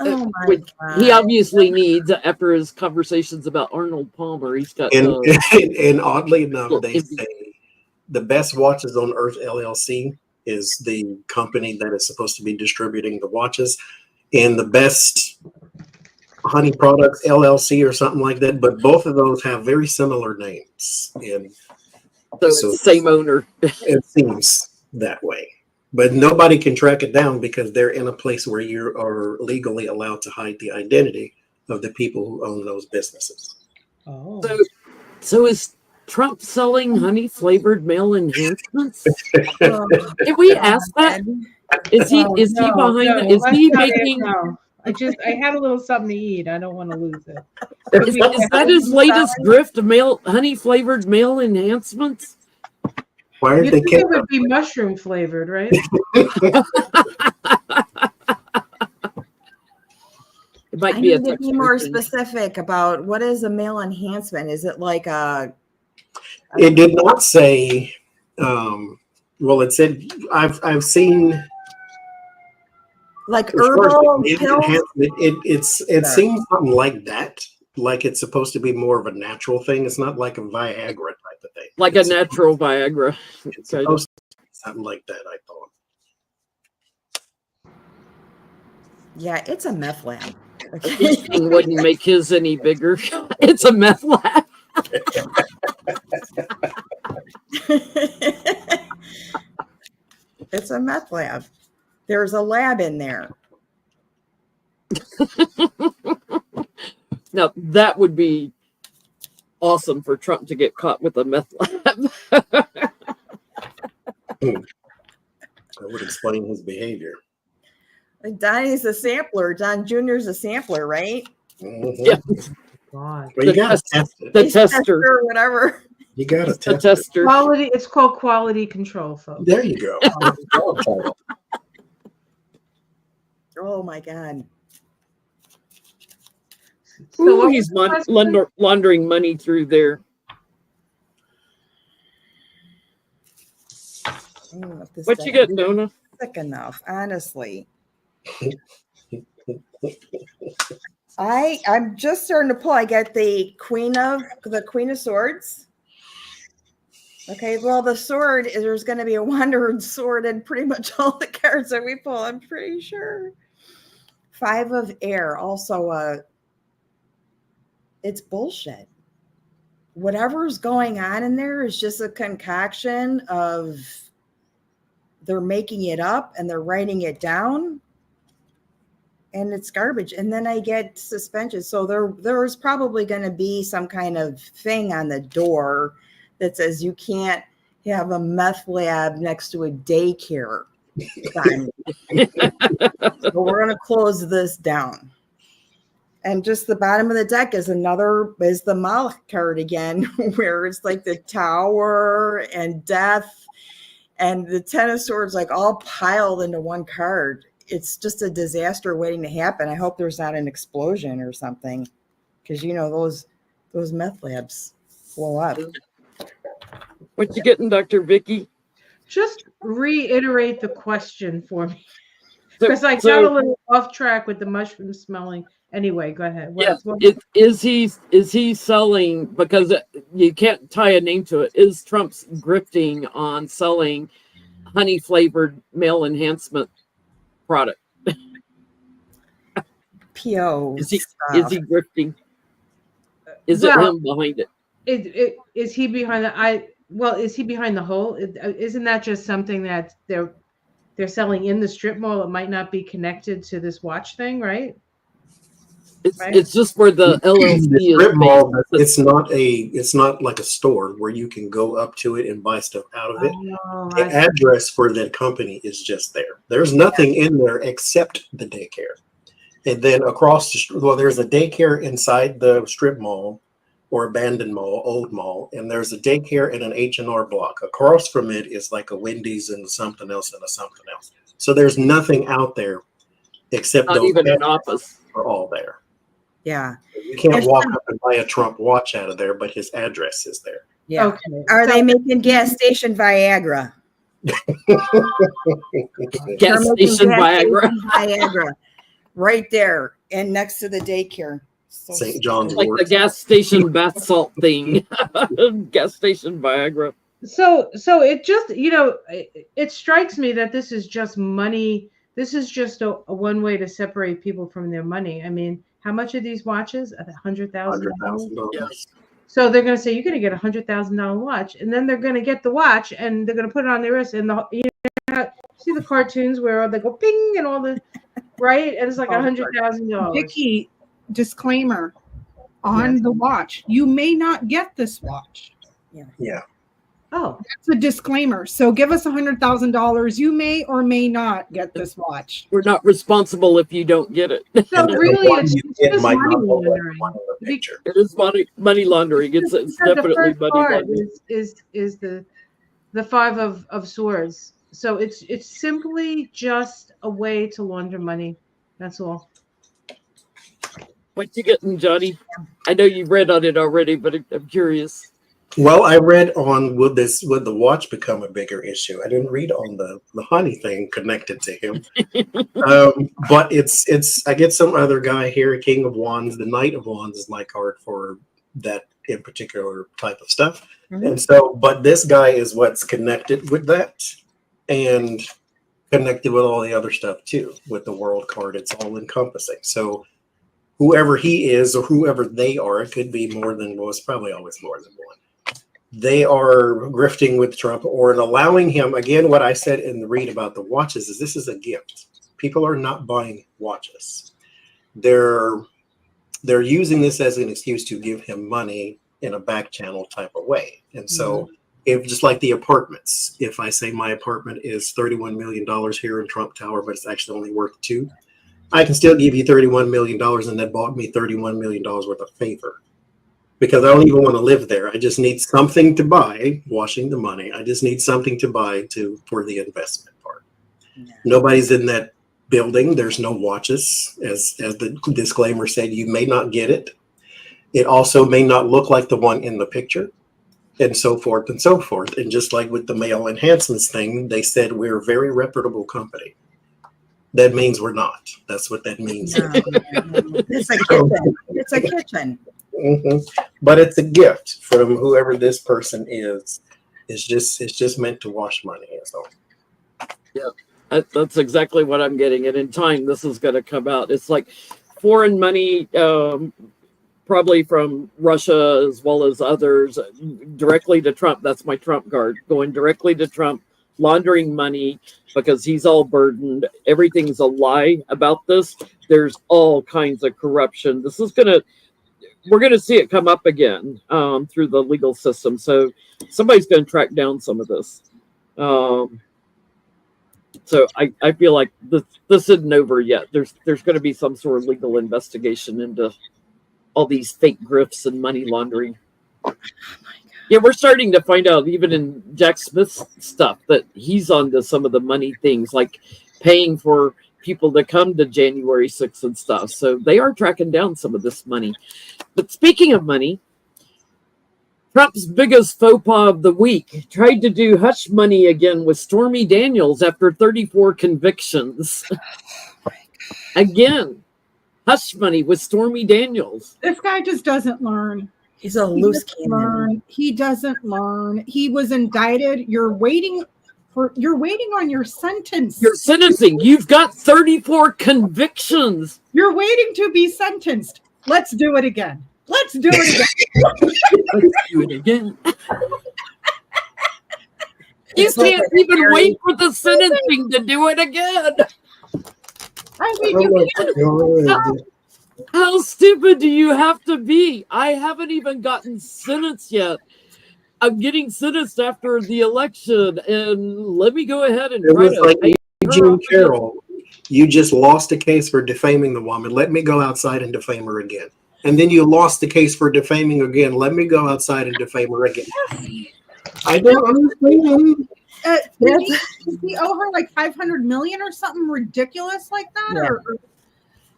Oh my God. He obviously needs, after his conversations about Arnold Palmer, he's got. And oddly enough, they say the best watches on Earth LLC is the company that is supposed to be distributing the watches, and the best honey products LLC or something like that. But both of those have very similar names, and so same owner. It seems that way. But nobody can track it down because they're in a place where you are legally allowed to hide the identity of the people who own those businesses. Oh. So is Trump selling honey flavored male enhancements? Did we ask that? Is he behind? Is he making? No. I had a little something to eat. I don't want to lose it. Is that his latest grift? Honey flavored male enhancements? Why are you they? Think it would be mushroom flavored, right? It might I be need to be more specific about what is a male enhancement. Is it like a? It did not say. Well, it said I've seen like herbal pills. It seems something like that. Like it's supposed to be more of a natural thing. It's not like a Viagra type of thing. Like a natural Viagra. It's supposed to be something like that, I thought. Yeah, it's a meth lab. Okay. His thing wouldn't make his any bigger. It's a meth lab. It's a meth lab. There's a lab in there. Now, that would be awesome for Trump to get caught with a meth lab. That would explain his behavior. Donnie's a sampler. Don Jr.'s a sampler, right? Mm-hmm. Yeah. God. Well, you got to test it. The tester. Or whatever. You got to The test tester. Quality. It's called quality control, folks. it. There you go. Oh my God. Ooh, he's laundering money through there. What you getting, Donna? Sick enough, honestly. I'm just starting to pull. I get the Queen of Swords. Okay, well, the sword is there's going to be a wandered sword in pretty much all the cards that we pull. I'm pretty sure. 5 of Air, also it's bullshit. Whatever's going on in there is just a concoction of they're making it up and they're writing it down, and it's garbage. And then I get suspension. So there's probably going to be some kind of thing on the door that says you can't have a meth lab next to a daycare. So we're going to close this down. And just the bottom of the deck is the Moloch card again, where it's like the Tower and Death and the Ten of Swords, like all piled into one card. It's just a disaster waiting to happen. I hope there's not an explosion or something, because those meth labs blow up. What you getting, Dr. Vicky? Just reiterate the question for me, because I got a little off track with the mushroom smelling. Anyway, go ahead. Is he selling, because you can't tie a name to it, is Trump's grifting on selling honey flavored male enhancement product? PO. Is he grifting? Is it him behind it? Is he behind is he behind the whole? Isn't that just something that they're selling in the strip mall? It might not be connected to this watch thing, right? It's just where the LLC the strip is. Mall, it's not like a store where you can go up to it and buy stuff out of it. The address for that company is just there. There's nothing in there except the daycare. And then across there's a daycare inside the strip mall or abandoned mall, old mall, and there's a daycare and an H&R Block. Across from it is like a Wendy's and something else and a something else. So there's nothing out there except not even an office. Are all there. Yeah. You can't walk up and buy a Trump watch out of there, but his address is there. Yeah. Okay. Are they making gas station Viagra? Gas station Viagra. Viagra. Right there and next to the daycare. So St. John's like Wort. the gas station bath salt thing. Gas station Viagra. So it just, it strikes me that this is just money. This is just a one way to separate people from their money. I mean, how much are these watches? $100,000. $100,000. So they're going to say, you're going to get $100,000 watch, and then they're going to get the watch and they're going to put it on their wrist. And see the cartoons where they go ping and all the, right? And it's like $100,000. Vicky, disclaimer on the watch. You may not get this watch. Yeah. Oh, that's a disclaimer. So give us $100,000. You may or may not get this watch. We're not responsible if you don't get it. So really, it's just money laundering. It is money laundering. It's definitely money laundering. Is the 5 of Swords. So it's simply just a way to launder money. That's all. What you getting, Johnny? I know you've read on it already, but I'm curious. Well, I read on would the watch become a bigger issue? I didn't read on the honey thing connected to him. But it's I get some other guy here, King of Wands. The Knight of Wands is my card for that in particular type of stuff. Mm-hmm. And so, but this guy is what's connected with that and connected with all the other stuff too. With the World card, it's all encompassing. So whoever he is or whoever they are, it could be more than, well, it's probably always more than one. They are grifting with Trump or allowing him. Again, what I said in the read about the watches is this is a gift. People are not buying watches. They're using this as an excuse to give him money in a back channel type of way. And so if just like the apartments, if I say my apartment is $31 million here in Trump Tower, but it's actually only worth $2 million, I can still give you $31 million and that bought me $31 million worth of favor. Because I don't even want to live there. I just need something to buy, washing the money. I just need something to buy for the investment part. Yeah. Nobody's in that building. There's no watches. As the disclaimer said, you may not get it. It also may not look like the one in the picture, and so forth and so forth. And just like with the male enhancements thing, they said we're a very reputable company. that means we're not. That's what that means. No, it's a kitchen. It's a kitchen. But it's a gift from whoever this person is. It's just meant to wash money. So Yeah, that's exactly what I'm getting. And in time, this is going to come out. It's like foreign money, probably from Russia as well as others, directly to Trump. That's my Trump card, going directly to Trump, laundering money because he's all burdened. Everything's a lie about this. There's all kinds of corruption. We're going to see it come up again through the legal system. So somebody's going to track down some of this. So I feel like this isn't over yet. There's going to be some sort of legal investigation into all these fake grifts and money laundering. Yeah, we're starting to find out even in Jack Smith's stuff that he's onto some of the money things, like paying for people to come to January 6th and stuff. So they are tracking down some of this money. But speaking of money, Trump's biggest faux pas of the week tried to do hush money again with Stormy Daniels after 34 convictions. Again, hush money with Stormy Daniels. This guy just doesn't learn. He's a loose cannon. He doesn't learn. He was indicted. You're waiting on your sentence. Your sentencing. You've got 34 convictions. You're waiting to be sentenced. Let's do it again. Let's do it again. Let's do it again. You can't even wait for the sentencing to do it again. I mean, How stupid do you have to be? I haven't even gotten sentenced yet. I'm getting sentenced after the election, and let me go ahead and try to pay Jim Carroll. You just lost a case for defaming the woman. Let me go outside and defame her again. And then you lost the case for defaming again. Let me go outside and defame her again. I don't understand. Does he owe her like $500 million or something ridiculous like that? Yeah.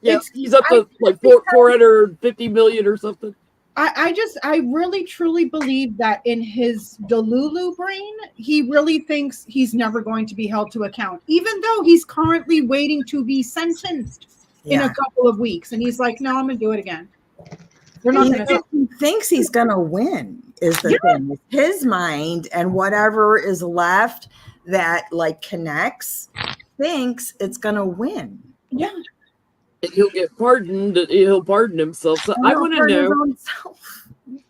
Yeah, he's up to like 450 million or something. I really truly believe that in his Delulu brain, he really thinks he's never going to be held to account, even though he's currently waiting to be sentenced in a couple of weeks. And he's like, no, I'm going to do it again. They're not He thinks he's going to win is the thing. His mind and whatever is left that like connects thinks it's going to win. Yeah. And he'll get pardoned. He'll pardon himself. So I want to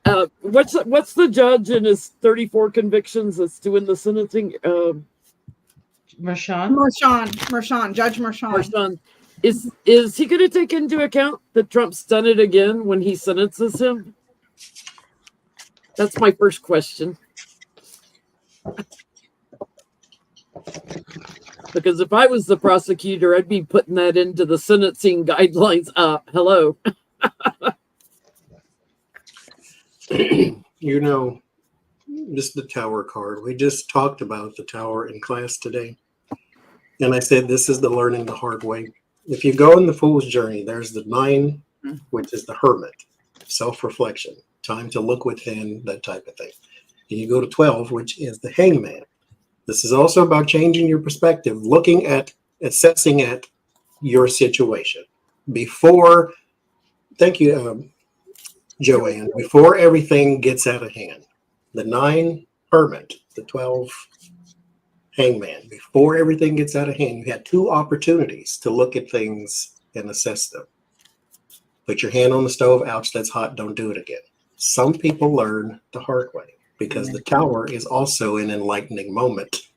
know what's the judge in his 34 convictions that's doing the sentencing? Mershon, Judge Mershon. Is he going to take into account that Trump's done it again when he sentences him? That's my first question. Because if I was the prosecutor, I'd be putting that into the sentencing guidelines. Hello. You know, just the tower card. We just talked about the tower in class today. And I said, this is the learning the hard way. If you go in the fool's journey, there's the 9, which is the hermit, self-reflection, time to look within, that type of thing. And you go to 12, which is the hangman. This is also about changing your perspective, looking at, assessing at your situation before, thank you, Joanne, before everything gets out of hand. The 9, hermit, the 12, hangman. Before everything gets out of hand, you had 2 opportunities to look at things and assess them. Put your hand on the stove, ouch, that's hot, don't do it again. Some people learn the hard way because the tower is also an enlightening moment.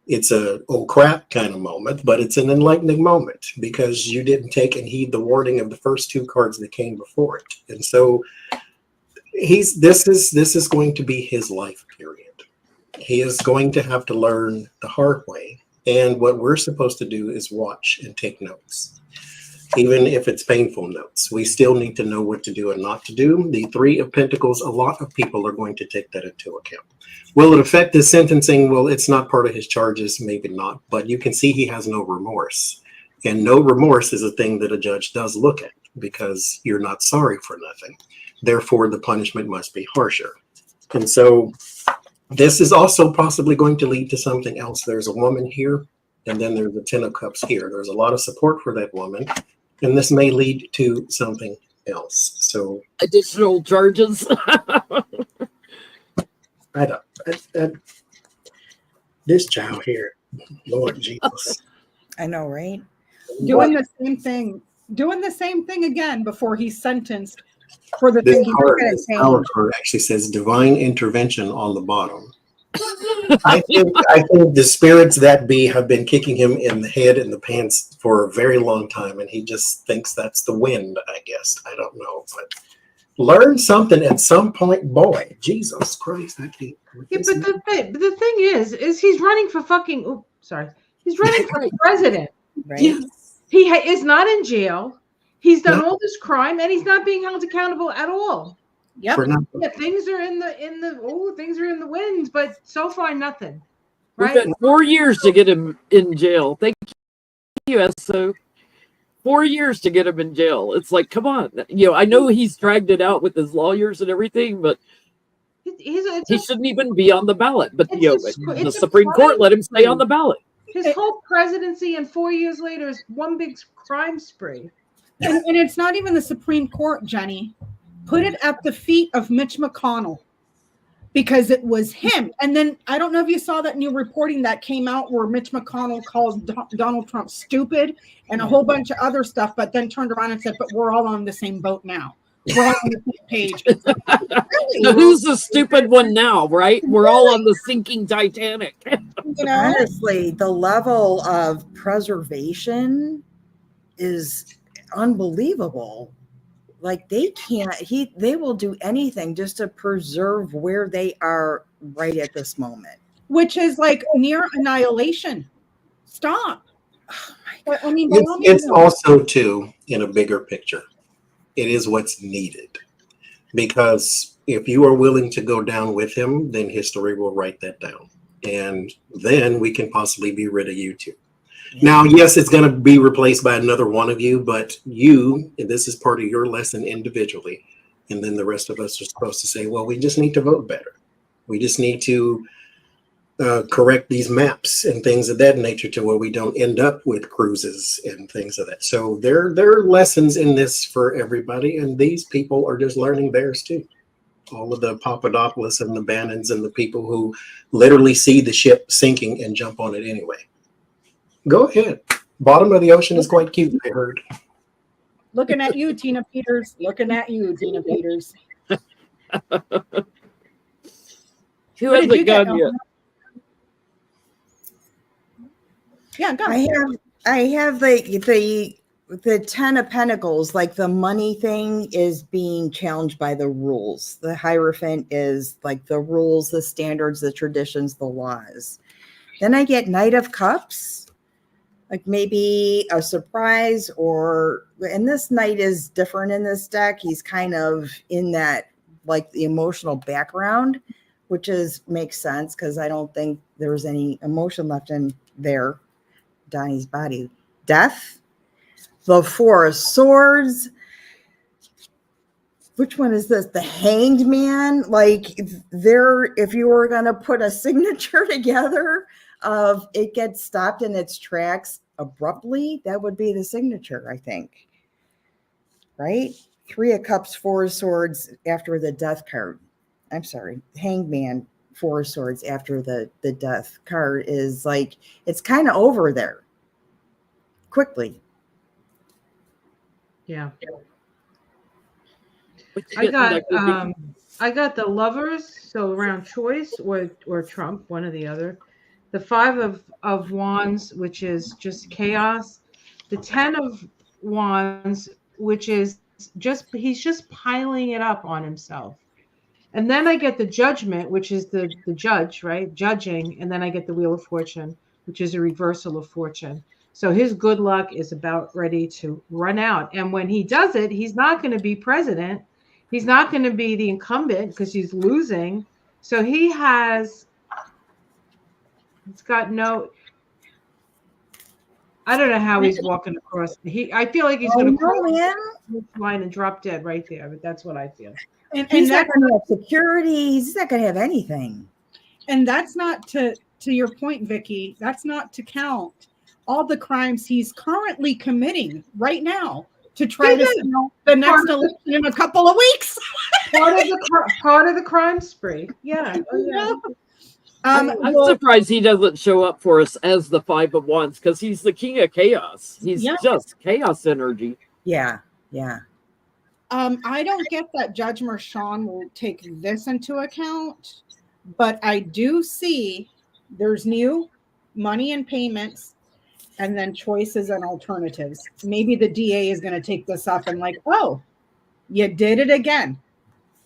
It's a oh crap kind of moment, but it's an enlightening moment because you didn't take and heed the warning of the first 2 cards that came before it. And so this is going to be his life period. He is going to have to learn the hard way. And what we're supposed to do is watch and take notes. Even if it's painful notes, we still need to know what to do and not to do. The 3 of Pentacles, a lot of people are going to take that into account. Will it affect his sentencing? Well, it's not part of his charges, maybe not, but you can see he has no remorse. And no remorse is a thing that a judge does look at because you're not sorry for nothing. Therefore, the punishment must be harsher. And so this is also possibly going to lead to something else. There's a woman here And then there's the Ten of Cups here. There's a lot of support for that woman, and this may lead to something else. So Additional charges. I don't. This child here, Lord Jesus. I know, right? Doing the same thing. Doing the same thing again before he's sentenced for the This thing he card, did. this power card actually says divine intervention on the bottom. I think the spirits that be have been kicking him in the head and the pants for a very long time, and he just thinks that's the wind, I guess. I don't know, but learn something at some point, boy. Jesus Christ, I can't. Yeah, but the thing is he's running for fucking. He's running for president. Right. Yes. He is not in jail. He's done all this crime, and he's not being held accountable at all. Yep. For nothing. Yeah, things are in the wind, but so far nothing. We've Right? had 4 years to get him in jail. Thank you, SO. 4 years to get him in jail. It's like, come on. I know he's dragged it out with his lawyers and everything, but he shouldn't even be on the ballot. But the Supreme Court let him stay on the ballot. His whole presidency and 4 years later is one big crime spree. And it's not even the Supreme Court, Jenny. Put it at the feet of Mitch McConnell because it was him. And then I don't know if you saw that new reporting that came out where Mitch McConnell called Donald Trump stupid and a whole bunch of other stuff, but then turned around and said, but we're all on the same boat now. We're all on the same page. So who's the stupid one now, right? We're all on the sinking Titanic. Honestly, the level of preservation is unbelievable. Like they will do anything just to preserve where they are right at this moment. Which is like near annihilation. Stop. Oh I mean, It's also too in a bigger picture. It is what's needed, because if you are willing to go down with him, then history will write that down, and then we can possibly be rid of you too. Now, yes, it's going to be replaced by another one of you, but this is part of your lesson individually. And then the rest of us are supposed to say, well, we just need to vote better. We just need to correct these maps and things of that nature to where we don't end up with cruises and things of that. So there are lessons in this for everybody. And these people are just learning theirs too. All of the Papadopoulos and the Bannons and the people who literally see the ship sinking and jump on it anyway. Go ahead. Bottom of the ocean is quite cute, I heard. looking at you, Tina Peters. Looking at you, Tina Peters. Who hasn't gone yet? Yeah, go. I have the 10 of Pentacles, like the money thing is being challenged by the rules. The Hierophant is like the rules, the standards, the traditions, the laws. Then I get Knight of Cups, like maybe a surprise, and this Knight is different in this deck. He's kind of in that, like the emotional background, which makes sense because I don't think there's any emotion left in there. Donnie's body. Death, the Four of Swords. Which one is this? The Hanged Man. Like if you were going to put a signature together of it gets stopped in its tracks abruptly, that would be the signature, I think. Right? Three of Cups, Four of Swords after the Death card. I'm sorry, Hanged Man. Four of Swords after the Death card is like, it's kind of over there quickly. Yeah. I got the Lovers, so around choice or Trump, one or the other. The Five of Wands, which is just chaos. The 10 of Wands, which is he's just piling it up on himself. And then I get the Judgment, which is the judge, right? Judging. And then I get the Wheel of Fortune, which is a reversal of fortune. So his good luck is about ready to run out. And when he does it, he's not going to be president. He's not going to be the incumbent because he's losing. So he's got no, I don't know how he's walking across. I feel like he's going to cross the line and drop dead right there. But that's what I feel. And he's not going to have security. He's not going to have anything. And that's not to your point, Vicky. That's not to count all the crimes he's currently committing right now to try to steal the next election in a couple of weeks. part of the crime spree. Yeah. Oh, yeah. I'm surprised he doesn't show up for us as the Five of Wands, because he's the king of chaos. He's just chaos energy. Yeah, yeah. I don't get that Judge Mershon will take this into account, but I do see there's new money and payments and then choices and alternatives. Maybe the DA is going to take this up and like, oh, you did it again.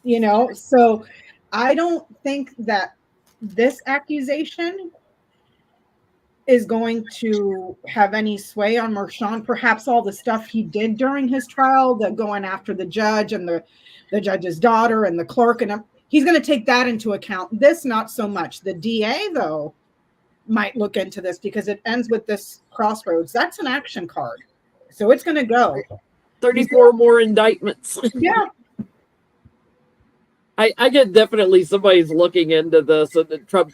You know, so I don't think that this accusation is going to have any sway on Mershon. Perhaps all the stuff he did during his trial, the going after the judge and the judge's daughter and the clerk, and he's going to take that into account. This, not so much. The DA, though, might look into this because it ends with this crossroads. That's an action card. So it's going to go. 34 more indictments. Yeah. I get definitely somebody's looking into this, and Trump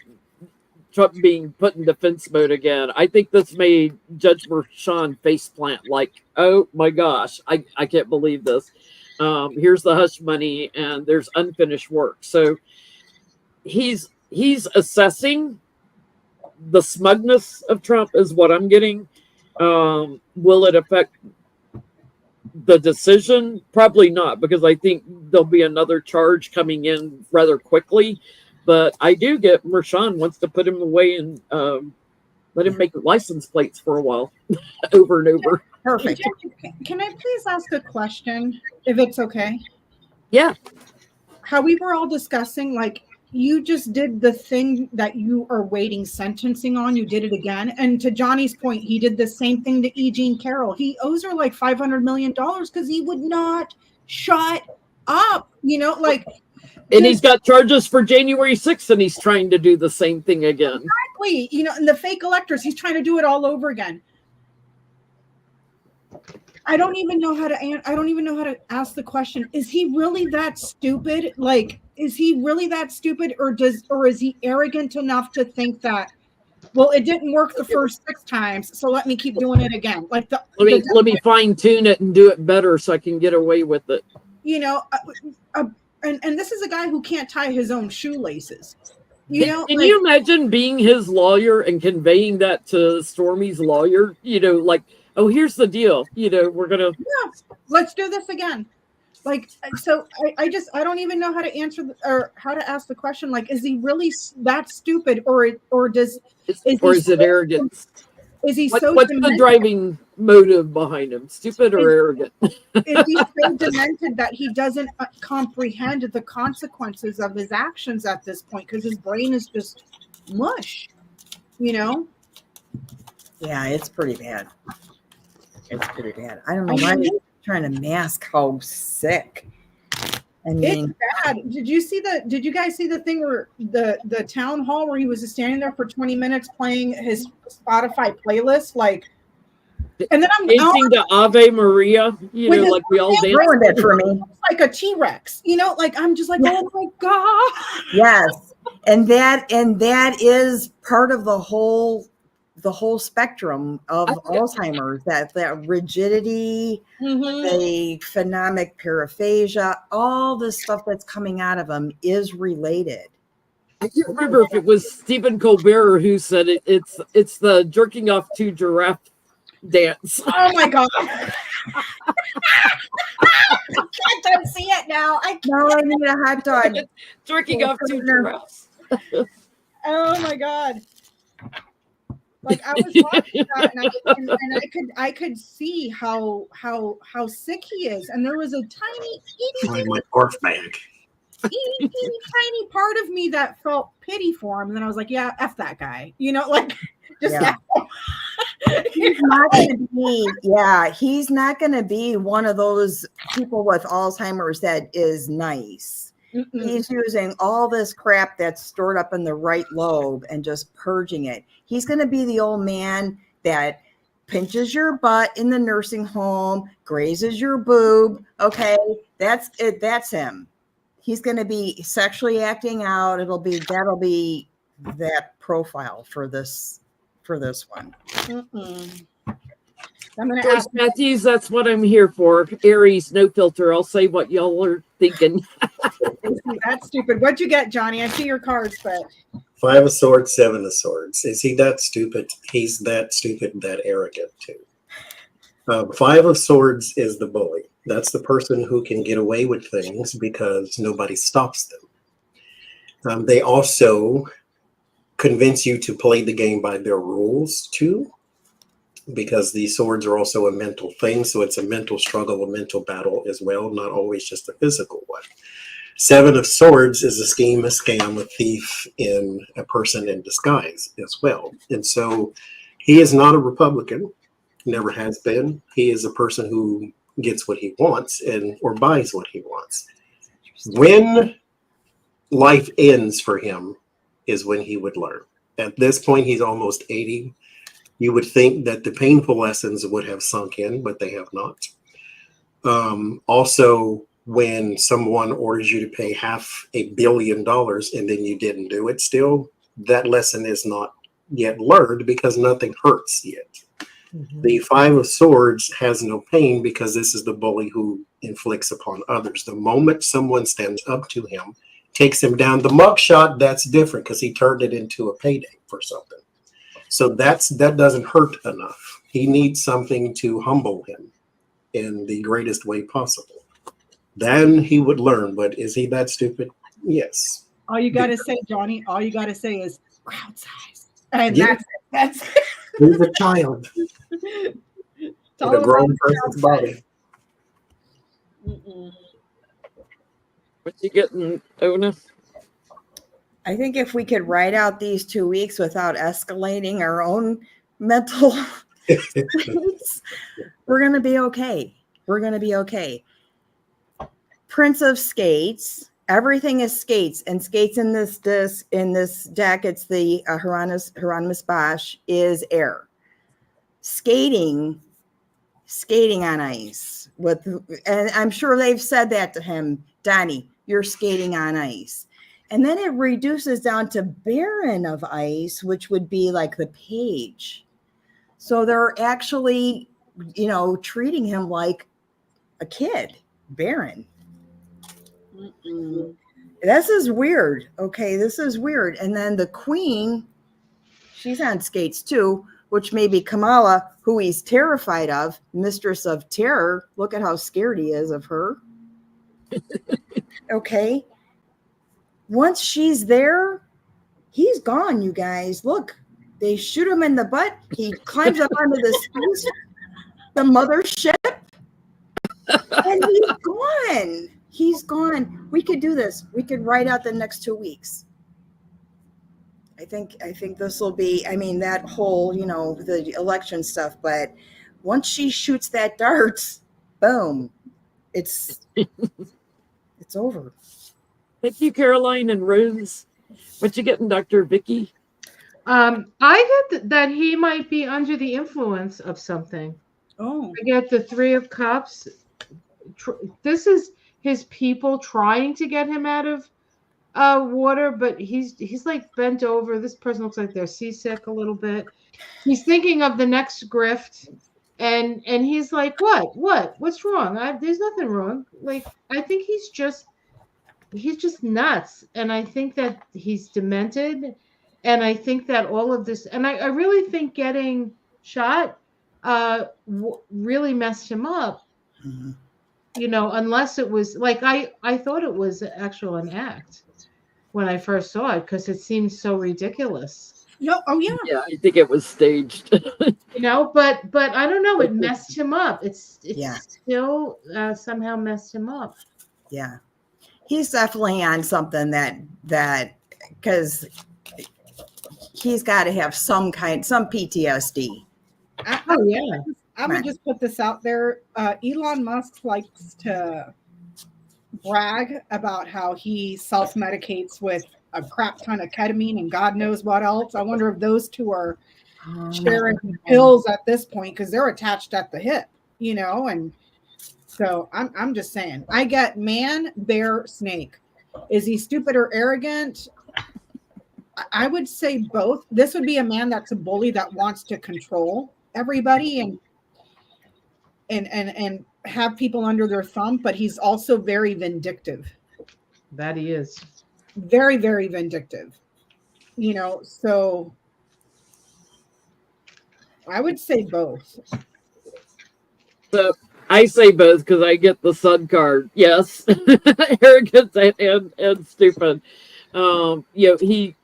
being put in defense mode again. I think this made Judge Mershon faceplant, like, oh my gosh, I can't believe this. Here's the hush money and there's unfinished work. So he's assessing the smugness of Trump is what I'm getting. Will it affect the decision? Probably not, because I think there'll be another charge coming in rather quickly. But I do get Mershon wants to put him away and let him make license plates for a while, over and over. Perfect. Can I please ask a question, if it's okay? Yeah. How we were all discussing, like, you just did the thing that you are waiting sentencing on. You did it again. And to Johnny's point, he did the same thing to E. Jean Carroll. He owes her like $500 million because he would not shut up, you know, like. And he's got charges for January 6th, and he's trying to do the same thing again. Exactly. You know, and the fake electors, he's trying to do it all over again. I don't even know how to ask the question. Is he really that stupid? Like, is he really that stupid, or is he arrogant enough to think that, well, it didn't work the first 6 times, so let me keep doing it again? Like let me fine tune it and do it better so I can get away with it. You know, and this is a guy who can't tie his own shoelaces. You know, can you imagine being his lawyer and conveying that to Stormy's lawyer? You know, like, oh, here's the deal. You know, we're gonna let's do this again. Like, so I don't even know how to answer or how to ask the question. Like, is he really that stupid, or is it arrogance? Is he what's demented? The driving motive behind him? Stupid or arrogant? Is he so demented that he doesn't comprehend the consequences of his actions at this point because his brain is just mush, you know? Yeah, it's pretty bad. It's pretty bad. I don't know why he's trying to mask how sick. I mean, it's bad. Did you guys see the thing where the town hall where he was just standing there for 20 minutes playing his Spotify playlist, like, and then I'm dancing to Ave Maria, you know, like we all dance. Ruined it for me. Like a T-Rex, you know, like I'm just like, oh my God. Yes. And that is part of the whole spectrum of Alzheimer's, that rigidity, the phonemic paraphasia, all the stuff that's coming out of them is related. I can't remember if it was Stephen Colbert who said it's the jerking off to giraffe dance. Oh my God. I can't see it now. I need a hot dog. Jerking off to giraffes. Oh my God. Like, I was watching that, and I could see how sick he is, and there was a tiny my barf bag. tiny part of me that felt pity for him. And then I was like, yeah, F that guy, you know, like, just he's not going to be. Yeah, he's not going to be one of those people with Alzheimer's that is nice. Mm-mm. He's using all this crap that's stored up in the right lobe and just purging it. He's going to be the old man that pinches your butt in the nursing home, grazes your boob. Okay, that's it. That's him. He's going to be sexually acting out. That'll be that profile for this for this one. Mm-mm. I'm gonna Joyce ask. Matthews, that's what I'm here for. Aries, no filter. I'll say what y'all are thinking. That's stupid. What'd you get, Johnny? I see your cards, but 5 of Swords, 7 of Swords. Is he that stupid? He's that stupid, that arrogant too. 5 of Swords is the bully. That's the person who can get away with things because nobody stops them. They also convince you to play the game by their rules too, because these swords are also a mental thing. So it's a mental struggle, a mental battle as well, not always just a physical one. 7 of Swords is a scheme, a scam, a thief in a person in disguise as well. And so he is not a Republican, never has been. He is a person who gets what he wants or buys what he wants. When life ends for him is when he would learn. At this point, he's almost 80. You would think that the painful lessons would have sunk in, but they have not. Also, when someone orders you to pay $500 million and then you didn't do it still, that lesson is not yet learned because nothing hurts yet. Mm-hmm. The 5 of Swords has no pain because this is the bully who inflicts upon others. The moment someone stands up to him, takes him down, the mugshot, that's different because he turned it into a payday for something. So that doesn't hurt enough. He needs something to humble him in the greatest way possible. Then he would learn. But is he that stupid? Yes. all you got to say, Johnny, all you got to say is crowd size. And Yeah. that's He's a child it's in all a grown about person's crowd body. size. Mm-mm. What you getting, Ona? I think if we could ride out these 2 weeks without escalating our own mental things, we're going to be okay. We're going to be okay. Prince of Skates. Everything is skates, and skates in this deck, it's the Hieronymus Bosch, is air. Skating on ice and I'm sure they've said that to him, Donnie, you're skating on ice. And then it reduces down to barren of ice, which would be like the page. So they're actually, treating him like a kid, barren. Mm-mm. This is weird. Okay, this is weird. And then the queen, she's on skates too, which may be Kamala, who he's terrified of, mistress of terror. Look at how scared he is of her. Okay. Once she's there, he's gone, you guys. Look, they shoot him in the butt. He climbs up onto the mothership, and he's gone. He's gone. We could do this. We could ride out the next 2 weeks. I think this will be, that whole, the election stuff, but once she shoots that darts, boom, it's over. Thank you, Caroline and Rose. What you getting, Dr. Vicky? I get that he might be under the influence of something. Oh, I get the 3 of Cups. This is his people trying to get him out of water, but he's like bent over. This person looks like they're seasick a little bit. He's thinking of the next grift, and he's like, what's wrong? There's nothing wrong. Like, I think he's just nuts, and I think that he's demented, and I think that all of this, and I really think getting shot really messed him up. Mm-hmm. Unless it was like I thought it was an act when I first saw it because it seemed so ridiculous. no, oh yeah. Yeah, I think it was staged. But I don't know. It messed him up. It's Yeah. still somehow messed him up. Yeah, he's definitely on something that because he's got to have some PTSD. Oh yeah. I would just put this out there. Elon Musk likes to brag about how he self-medicates with a crap ton of ketamine and God knows what else. I wonder if those two are sharing pills at this point because they're attached at the hip, and so I'm just saying. I get man, bear, snake. Is he stupid or arrogant? I would say both. This would be a man that's a bully that wants to control everybody and have people under their thumb, but he's also very vindictive. That he is. Very, very vindictive. So I would say both. So I say both because I get the sun card. Yes, arrogant and stupid. He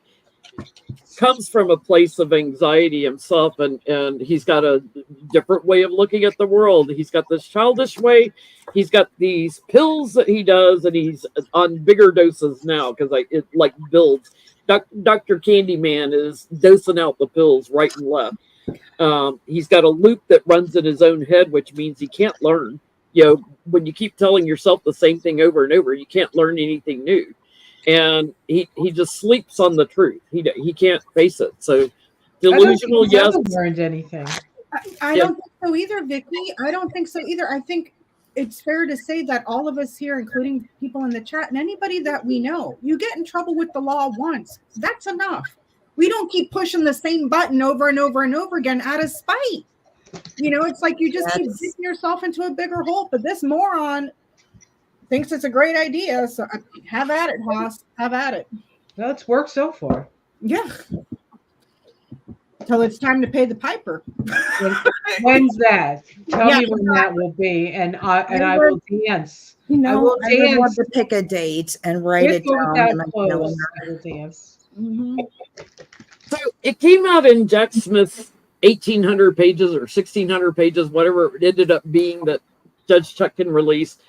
comes from a place of anxiety himself, and he's got a different way of looking at the world. He's got this childish way. He's got these pills that he does, and he's on bigger doses now because it builds. Dr. Candyman is dosing out the pills right and left. He's got a loop that runs in his own head, which means he can't learn. When you keep telling yourself the same thing over and over, you can't learn anything new. And he just sleeps on the truth. He can't face it. So delusional, yes. I haven't learned anything. I don't think so either, Vicky. I don't think so either. I think it's fair to say that all of us here, including people in the chat and anybody that we know, you get in trouble with the law once. That's enough. We don't keep pushing the same button over and over and over again out of spite. It's like you just keep digging yourself into a bigger hole. But this moron thinks it's a great idea. So have at it, Haas. Have at it. Well, it's worked so far. Yeah. Until it's time to pay the piper. When's that? Tell me when that will be, and I will dance. I will want to pick a date and write it down. Mm-hmm. So it came out in Jack Smith's 1,800 pages or 1,600 pages, whatever it ended up being, that Judge Chutkan released,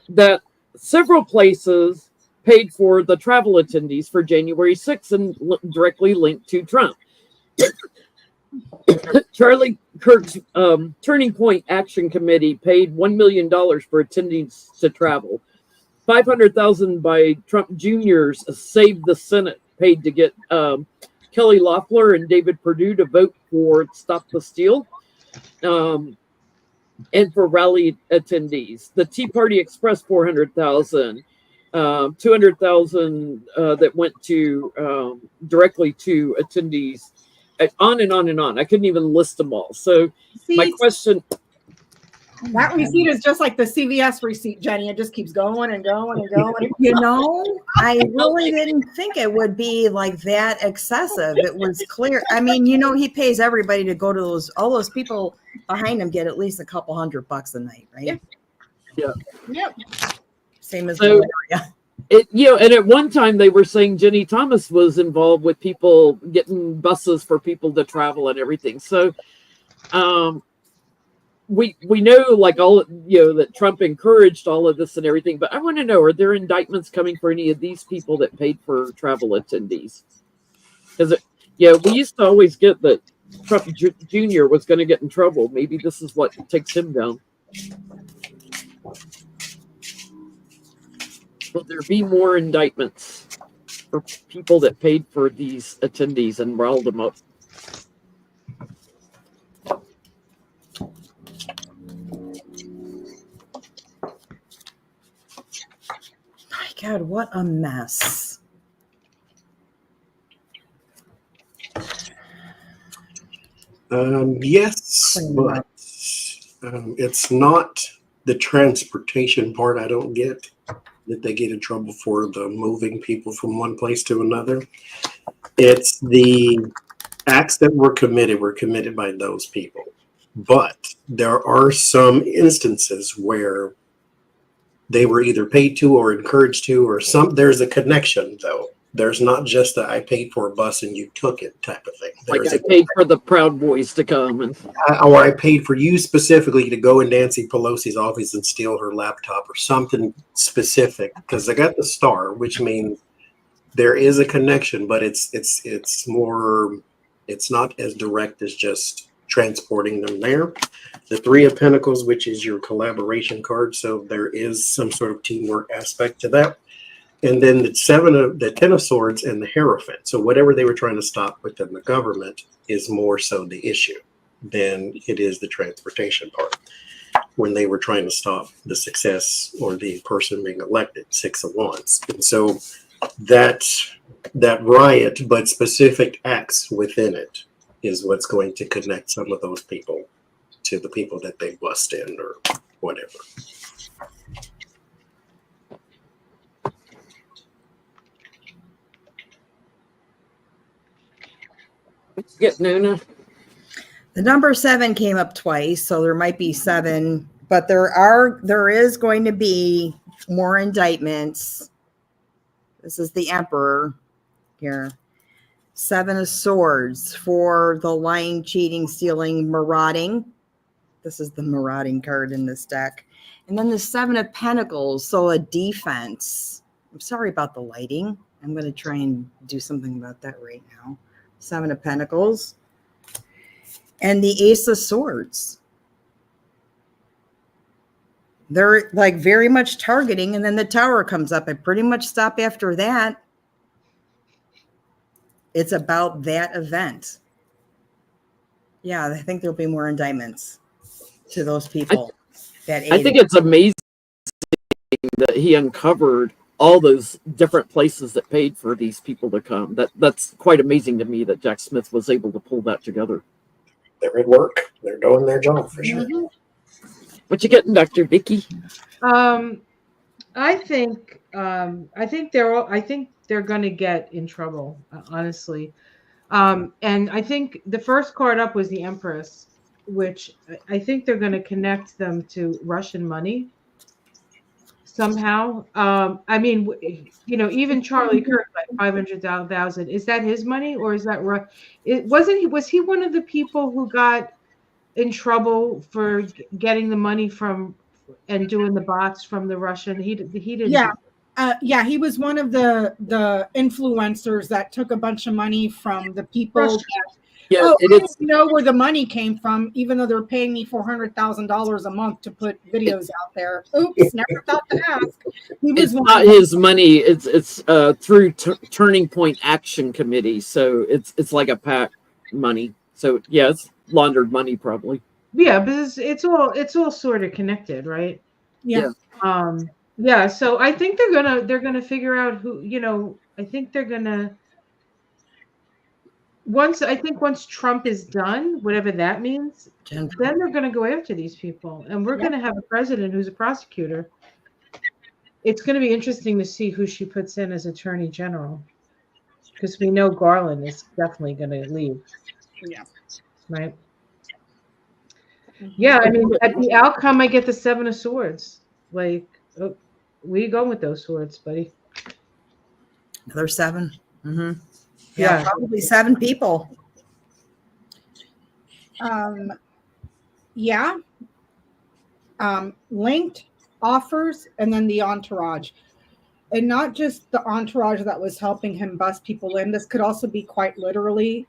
that several places paid for the travel attendees for January 6th and directly linked to Trump. Charlie Kirk's Turning Point Action Committee paid $1 million for attendees to travel. $500,000 by Trump Jr.'s Save the Senate paid to get Kelly Loeffler and David Perdue to vote for Stop the Steal, and for rally attendees. The Tea Party Express $400,000, $200,000 that went to directly to attendees. On and on and on. I couldn't even list them all. So my question. That receipt is just like the CVS receipt, Jenny. It just keeps going and going and going. I really didn't think it would be like that excessive. It was clear. I mean, he pays everybody to go to all those people behind him get at least a couple $100 a night, right? Yeah. Yep. Same as Valeria. And at one time they were saying Jenny Thomas was involved with people getting buses for people to travel and everything. So, we know that Trump encouraged all of this and everything, but I want to know, are there indictments coming for any of these people that paid for travel attendees? Because we used to always get that Trump Jr. was going to get in trouble. Maybe this is what takes him down. Will there be more indictments for people that paid for these attendees and riled them up? My God, what a mess. Yes, but it's not the transportation part I don't get, that they get in trouble for the moving people from one place to another. It's the acts that were committed by those people. But there are some instances where they were either paid to or encouraged to, or there's a connection though. There's not just that I paid for a bus and you took it type of thing. I paid for the Proud Boys to come, or I paid for you specifically to go in Nancy Pelosi's office and steal her laptop or something specific, because I got the star, which means there is a connection, but it's more, it's not as direct as just transporting them there. The Three of Pentacles, which is your collaboration card, so there is some sort of teamwork aspect to that. And then the Ten of Swords and the Hierophant. So whatever they were trying to stop within the government is more so the issue than it is the transportation part. When they were trying to stop the success or the person being elected, Six of Wands. And so that riot, but specific acts within it is what's going to connect some of those people to the people that they bust in or whatever. Get Nona. The number 7 came up twice, so there might be 7, but there is going to be more indictments. This is the Emperor here. 7 of Swords for the lying, cheating, stealing, marauding. This is the marauding card in this deck. And then the 7 of Pentacles, so a defense. I'm sorry about the lighting. I'm going to try and do something about that right now. 7 of Pentacles. And the Ace of Swords. They're like very much targeting, and then the Tower comes up. I pretty much stop after that. It's about that event. Yeah, I think there'll be more indictments to those people. I think it's amazing that he uncovered all those different places that paid for these people to come. That's quite amazing to me that Jack Smith was able to pull that together. They're at work. They're doing their job for sure. What you getting, Dr. Vicky? I think they're going to get in trouble, honestly. And I think the first card up was the Empress, which I think they're going to connect them to Russian money somehow. I mean, you know, even Charlie Kirk, like 500,000. Is that his money, or is that was he one of the people who got in trouble for getting the money from and doing the bots from the Russian? He didn't. Yeah, he was one of the influencers that took a bunch of money from the people. I didn't know where the money came from, even though they're paying me $400,000 a month to put videos out there. Oops, never thought to ask. It's not his money. It's through Turning Point Action Committee, so it's like a PAC money. So yeah, it's laundered money probably. Yeah, but it's all sort of connected, right? Yeah. Yeah, so I think they're gonna figure out who, you know, I think they're gonna once Trump is done, whatever that means, then they're gonna go after these people. And we're gonna have a president who's a prosecutor. It's gonna be interesting to see who she puts in as Attorney General. Because we know Garland is definitely gonna leave. Yeah. Right. Yeah, I mean, at the outcome I get the 7 of Swords. Like, oh, where you going with those swords, buddy? Another 7. Mm-hmm. Yeah, probably 7 people. Linked offers, and then the entourage. And not just the entourage that was helping him bust people in. This could also be quite literally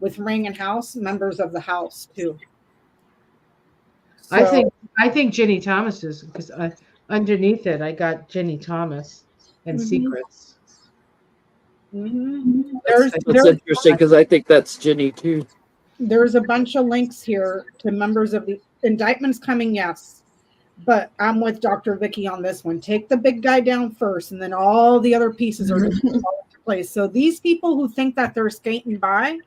with Ring and House, members of the House too. So, I think Ginny Thomas is, because underneath it I got Ginny Thomas and Secrets. Mm-hmm. That's interesting because I think that's Ginny too. There's a bunch of links here to members of the indictments coming, yes. But I'm with Dr. Vicky on this one. Take the big guy down first, and then all the other pieces are going to fall into place. So these people who think that they're skating by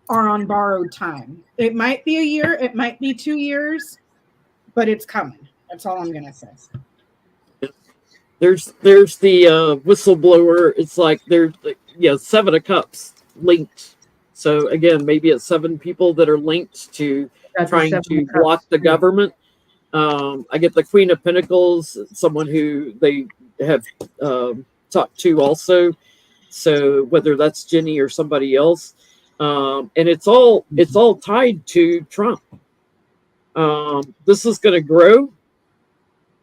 are on borrowed time. It might be a year, it might be 2 years, but it's coming. That's all I'm going to say. There's the whistleblower. It's like there's 7 of Cups linked. So again, maybe it's 7 people that are linked to trying to block the government. I get the Queen of Pentacles, someone who they have talked to also. So whether that's Ginny or somebody else, and it's all tied to Trump. This is going to grow.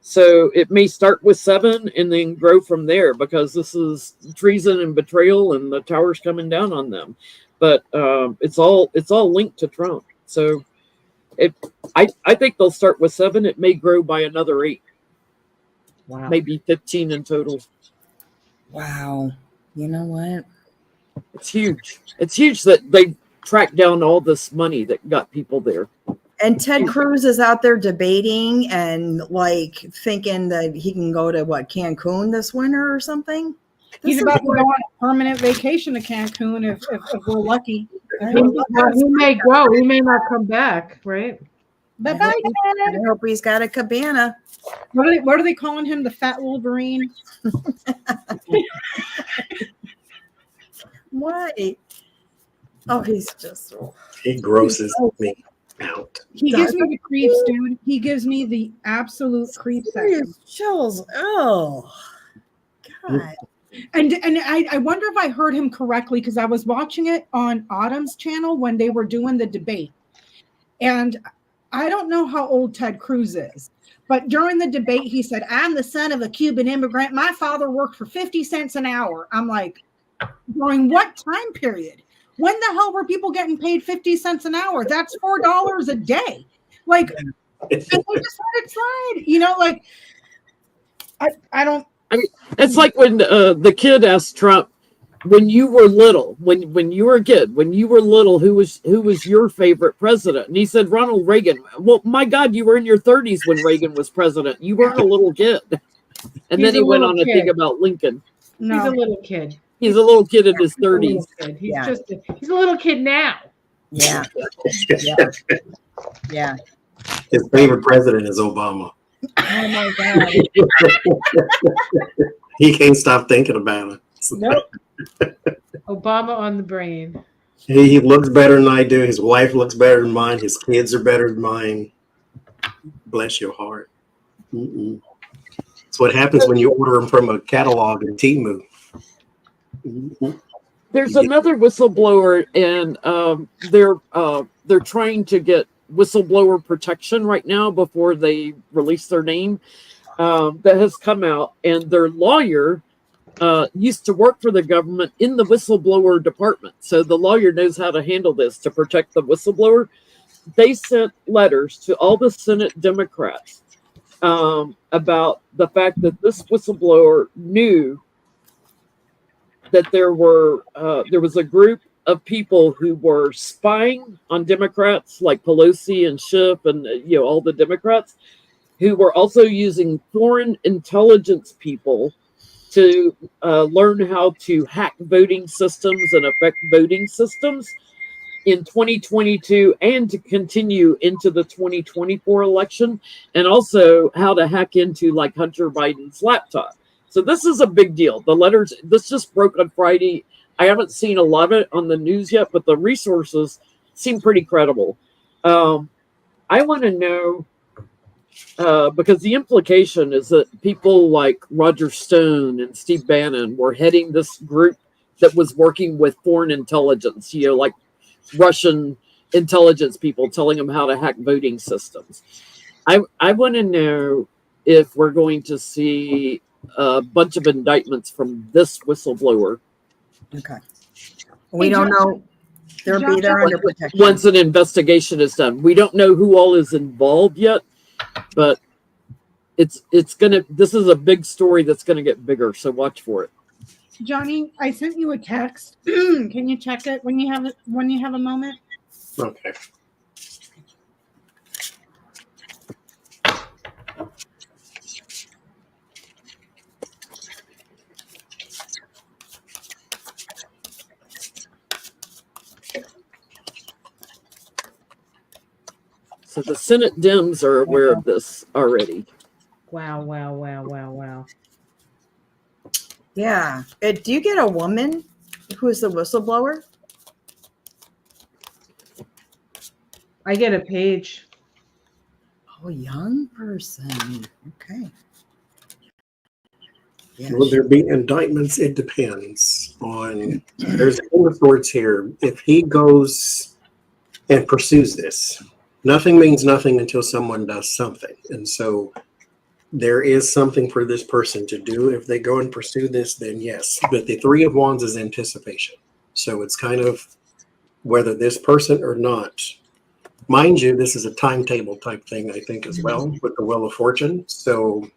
So it may start with 7 and then grow from there, because this is treason and betrayal, and the tower's coming down on them. But it's all linked to Trump. So I think they'll start with 7. It may grow by another 8. Wow. Maybe 15 in total. Wow. You know what? It's huge. It's huge that they tracked down all this money that got people there. And Ted Cruz is out there debating and like thinking that he can go to Cancun this winter or something. He's about to go on a permanent vacation to Cancun if we're lucky. He may go. He may not come back, right? Bye-bye, I Dad. hope he's got a cabana. What are they calling him? The fat Wolverine? Why? Oh, he's just. It grosses me out. He gives me the creeps, dude. He gives me the absolute creeps. Chills. Oh, God. And I wonder if I heard him correctly, because I was watching it on Autumn's channel when they were doing the debate. And I don't know how old Ted Cruz is, but during the debate, he said, "I'm the son of a Cuban immigrant. My father worked for 50 cents an hour." I'm like, during what time period? When the hell were people getting paid 50 cents an hour? That's $4 a day. Like, and they just let it slide. You know, like, I don't. I mean, it's like when the kid asked Trump, when you were little, when you were a kid, when you were little, who was your favorite president? And he said Ronald Reagan. Well, my God, you were in your 30s when Reagan was president. You weren't a little kid. And He's then he a went little on a kid. thing about Lincoln. No. He's a little kid. He's a little kid in his 30s. He's he's a little kid now. Yeah. Yeah. His favorite president is Obama. Oh my God. He can't stop thinking about it. Nope. Obama on the brain. He looks better than I do. His wife looks better than mine. His kids are better than mine. Bless your heart. Mm-mm. It's what happens when you order them from a catalog in Temu. Mm-hmm. There's another whistleblower, and they're trying to get whistleblower protection right now before they release their name. That has come out, and their lawyer used to work for the government in the whistleblower department, so the lawyer knows how to handle this to protect the whistleblower. They sent letters to all the Senate Democrats about the fact that this whistleblower knew that there was a group of people who were spying on Democrats like Pelosi and Schiff and all the Democrats, who were also using foreign intelligence people to learn how to hack voting systems and affect voting systems in 2022 and to continue into the 2024 election, and also how to hack into like Hunter Biden's laptop. So this is a big deal. The letters, this just broke on Friday. I haven't seen a lot of it on the news yet, but the resources seem pretty credible. I want to know, because the implication is that people like Roger Stone and Steve Bannon were heading this group that was working with foreign intelligence, like Russian intelligence people telling them how to hack voting systems. I want to know if we're going to see a bunch of indictments from this whistleblower. Okay. We don't know. They're under protection. Once an investigation is done. We don't know who all is involved yet, but this is a big story that's gonna get bigger, so watch for it. Johnny, I sent you a text. Can you check it when you have a moment? Okay. So the Senate Dems are aware of this already. Wow. Yeah. Do you get a woman who is the whistleblower? I get a page. Oh, a young person. Okay. Yeah. Will there be indictments? It depends on. There's four swords here. If he goes and pursues this, nothing means nothing until someone does something. And so there is something for this person to do. If they go and pursue this, then yes. But the Three of Wands is anticipation. So it's kind of whether this person or not. Mind you, this is a timetable type thing, I think, as well, with the Wheel of Fortune. So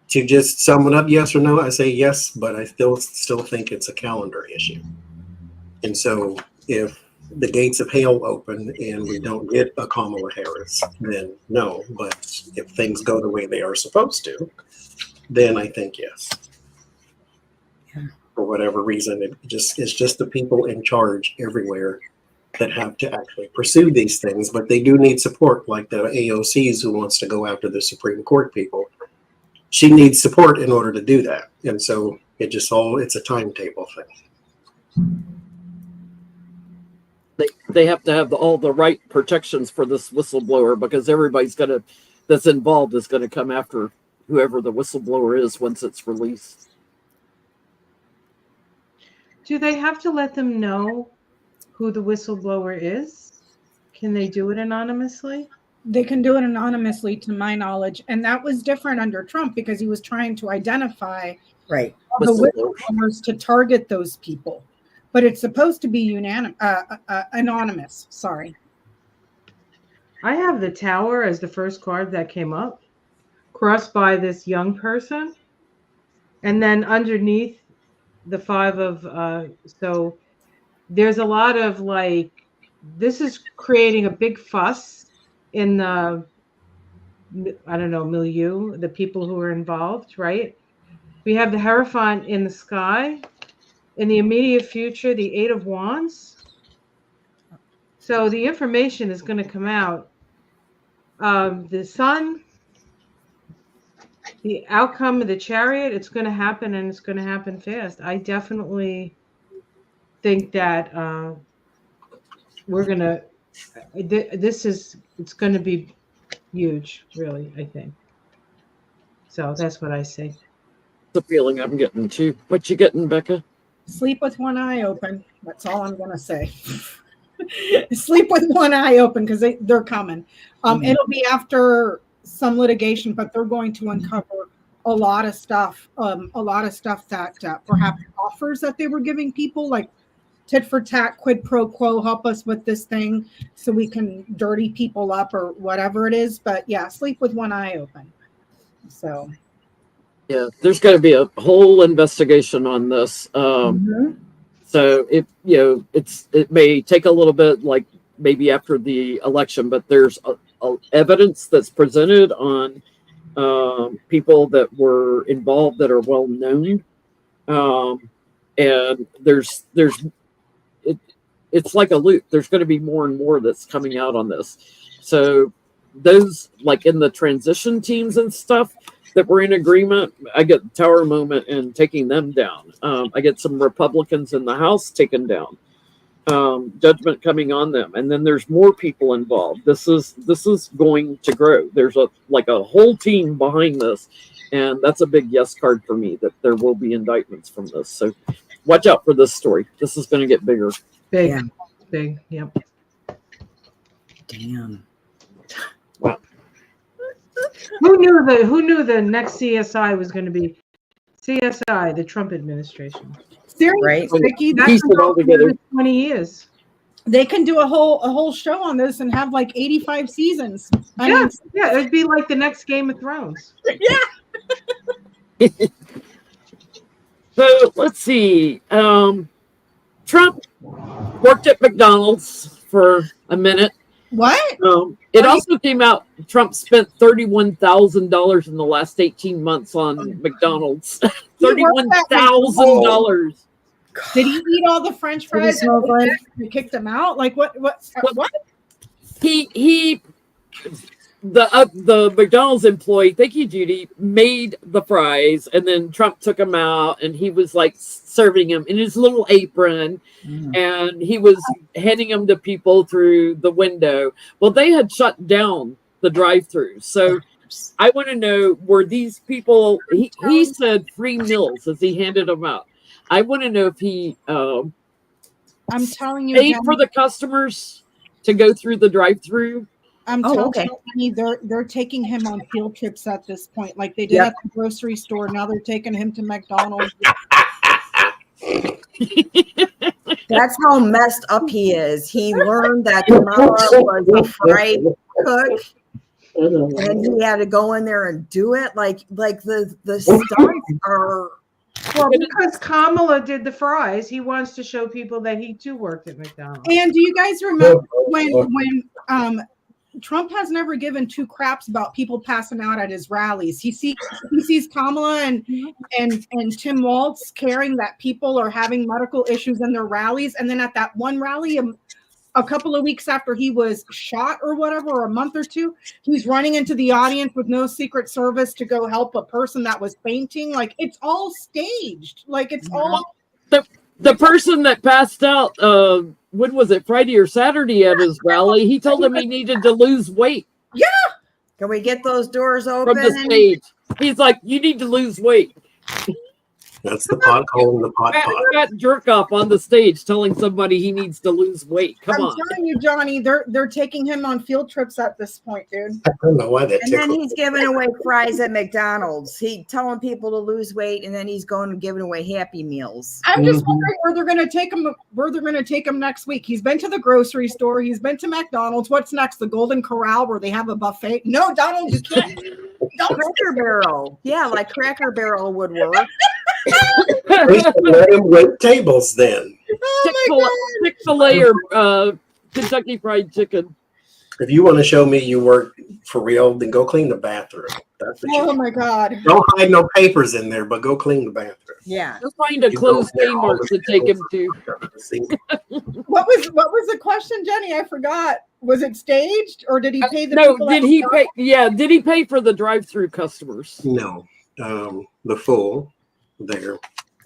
to just sum it up, yes or no, I say yes, but I still think it's a calendar issue. And so if the gates of hell open and we don't get a Kamala Harris, then no. But if things go the way they are supposed to, then I think yes. for whatever reason. It's just the people in charge everywhere that have to actually pursue these things, but they do need support, like the AOCs who wants to go after the Supreme Court people. She needs support in order to do that. And so it's a timetable thing. They have to have all the right protections for this whistleblower, because everybody's that's involved is going to come after whoever the whistleblower is once it's released. Do they have to let them know who the whistleblower is? Can they do it anonymously? They can do it anonymously, to my knowledge. And that was different under Trump because he was trying to identify Right. the whistleblowers to target those people. But it's supposed to be anonymous. Sorry. I have the Tower as the first card that came up, crossed by this young person. And then underneath the Five of, so there's a lot of like, this is creating a big fuss in the, I don't know, milieu, the people who are involved, right? We have the Hierophant in the sky. In the immediate future, the Eight of Wands. So the information is going to come out. The Sun, the outcome of the Chariot, it's going to happen, and it's going to happen fast. I definitely think that we're going to, it's going to be huge, really, I think. So that's what I say. The feeling I'm getting too. What you getting, Becca? Sleep with one eye open. That's all I'm going to say. Sleep with one eye open because they're coming. It'll be after some litigation, but they're going to uncover a lot of stuff that perhaps offers that they were giving people, like tit for tat, quid pro quo, help us with this thing so we can dirty people up or whatever it is. But yeah, sleep with one eye open. So yeah, there's going to be a whole investigation on this. So it may take a little bit, like maybe after the election, but there's evidence that's presented on people that were involved that are well known, and it's like a loop. There's going to be more and more that's coming out on this. So those like in the transition teams and stuff that were in agreement, I get the Tower moment and taking them down. I get some Republicans in the House taken down. Judgment coming on them, and then there's more people involved. This is going to grow. There's a whole team behind this, and that's a big yes card for me that there will be indictments from this. So watch out for this story. This is going to get bigger. Big, Yeah. big, yep. Damn. Wow. Who knew the next CSI was going to be CSI, the Trump administration? seriously, Right. Vicky, That's Piece it all been together. 20 years. they can do a whole show on this and have like 85 seasons. I mean, Yeah, it'd be like the next Game of Thrones. So let's see. Trump worked at McDonald's for a minute. what? It also came out Trump spent $31,000 in the last 18 months on McDonald's. $31,000. Did he eat all the French Did he fries smell like- and kicked them out? Like what? The McDonald's employee, thank you, Judy, made the fries, and then Trump took them out, and he was like serving them in his little apron, and he was handing them to people through the window. Well, they had shut down the drive-through, so I want to know, were these people? He said free meals as he handed them out. I want to know if he I'm telling you, paid Jenny, for the customers to go through the drive-through. I'm Oh, telling okay. you, they're taking him on field trips at this point, like they did Yep. at the grocery store. Now they're taking him to McDonald's. That's how messed up he is. He learned that Kamala was a fry cook, and he had to go in there and do it. Like the stunts are. Well, because Kamala did the fries, he wants to show people that he too worked at McDonald's. And do you guys remember when Trump has never given two craps about people passing out at his rallies. He sees Kamala and Tim Walz caring that people are having medical issues in their rallies. And then at that one rally, a couple of weeks after he was shot or whatever, or a month or two, he's running into the audience with no Secret Service to go help a person that was fainting. Like, it's all staged. Like, it's all... The person that passed out, when was it, Friday or Saturday at his rally, he told him he needed to lose weight. Yeah. Can we get those doors open? From the stage. He's like, you need to lose weight. That's the pot calling the pot pot. Fat jerk off on the stage telling somebody he needs to lose weight. Come on. I'm telling you, Johnny, they're taking him on field trips at this point, dude. I don't know why that And then he's giving away fries at McDonald's. He telling people to lose weight, and then he's going and giving away Happy Meals. I'm just wondering where they're going to take him. Where they're going to take him next week. He's been to the grocery store. He's been to McDonald's. What's next? The Golden Corral, where they have a buffet? No, Donald, you can't. Cracker Barrel. Yeah, like Cracker Barrel would work. We should let him wait tables then. Chick-fil-A or Kentucky Fried Chicken. If you want to show me you work for real, then go clean the bathroom. That's what Oh my God! Don't hide no papers in there, but go clean the bathroom. Yeah. Just find a closed Kmart to take him to. What was the question, Jenny? I forgot. Was it staged, or did he pay the? No, people did he pay? Yeah, did he pay for the drive-through customers? No, the fool there,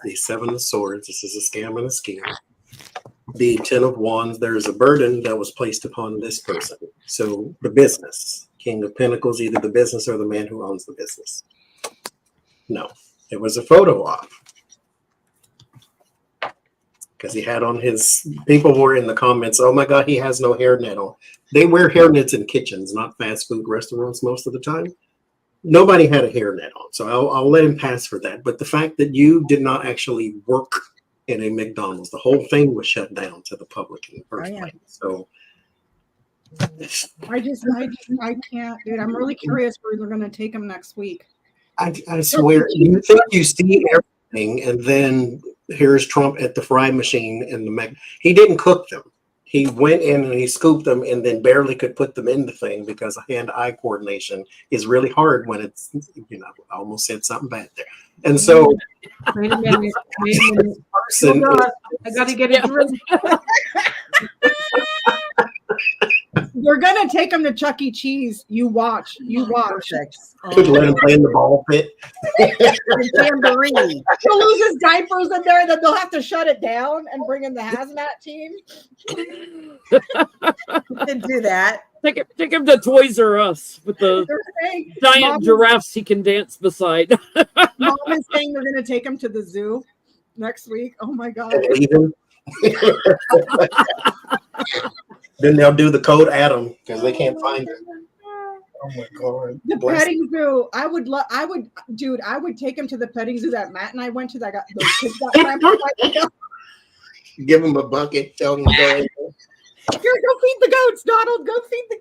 the seven of swords. This is a scam and a scheme. The 10 of wands. There is a burden that was placed upon this person. So the business, King of Pentacles, either the business or the man who owns the business. No, it was a photo op. Because he had on his, people were in the comments, oh my God, he has no hairnet on. They wear hairnets in kitchens, not fast food restaurants most of the time. Nobody had a hairnet on, so I'll let him pass for that. But the fact that you did not actually work in a McDonald's, the whole thing was shut down to the public in the first place. So I can't, dude. I'm really curious where they're going to take him next week. I swear, you think you see everything, and then here's Trump at the fry machine and he didn't cook them. He went in and he scooped them and then barely could put them in the thing because hand-eye coordination is really hard when it's, I almost said something bad there. And so, wait a minute. Person, I got to get it through. They're gonna take him to Chuck E. Cheese. You watch. Perfect. Could let him play in the ball pit. Jamboree. He'll lose his diapers in there, then they'll have to shut it down and bring in the hazmat team. Did do that. Take him to Toys R Us with the giant giraffes he can dance beside. Mom is saying they're going to take him to the zoo next week. Oh my God. Then they'll do the code Adam because they can't find it. Oh my God. The petting zoo. I would take him to the petting zoo that Matt and I went to. That got those kids got Give him a bucket. Tell him to go in. Here, go feed the goats, Donald. Go feed the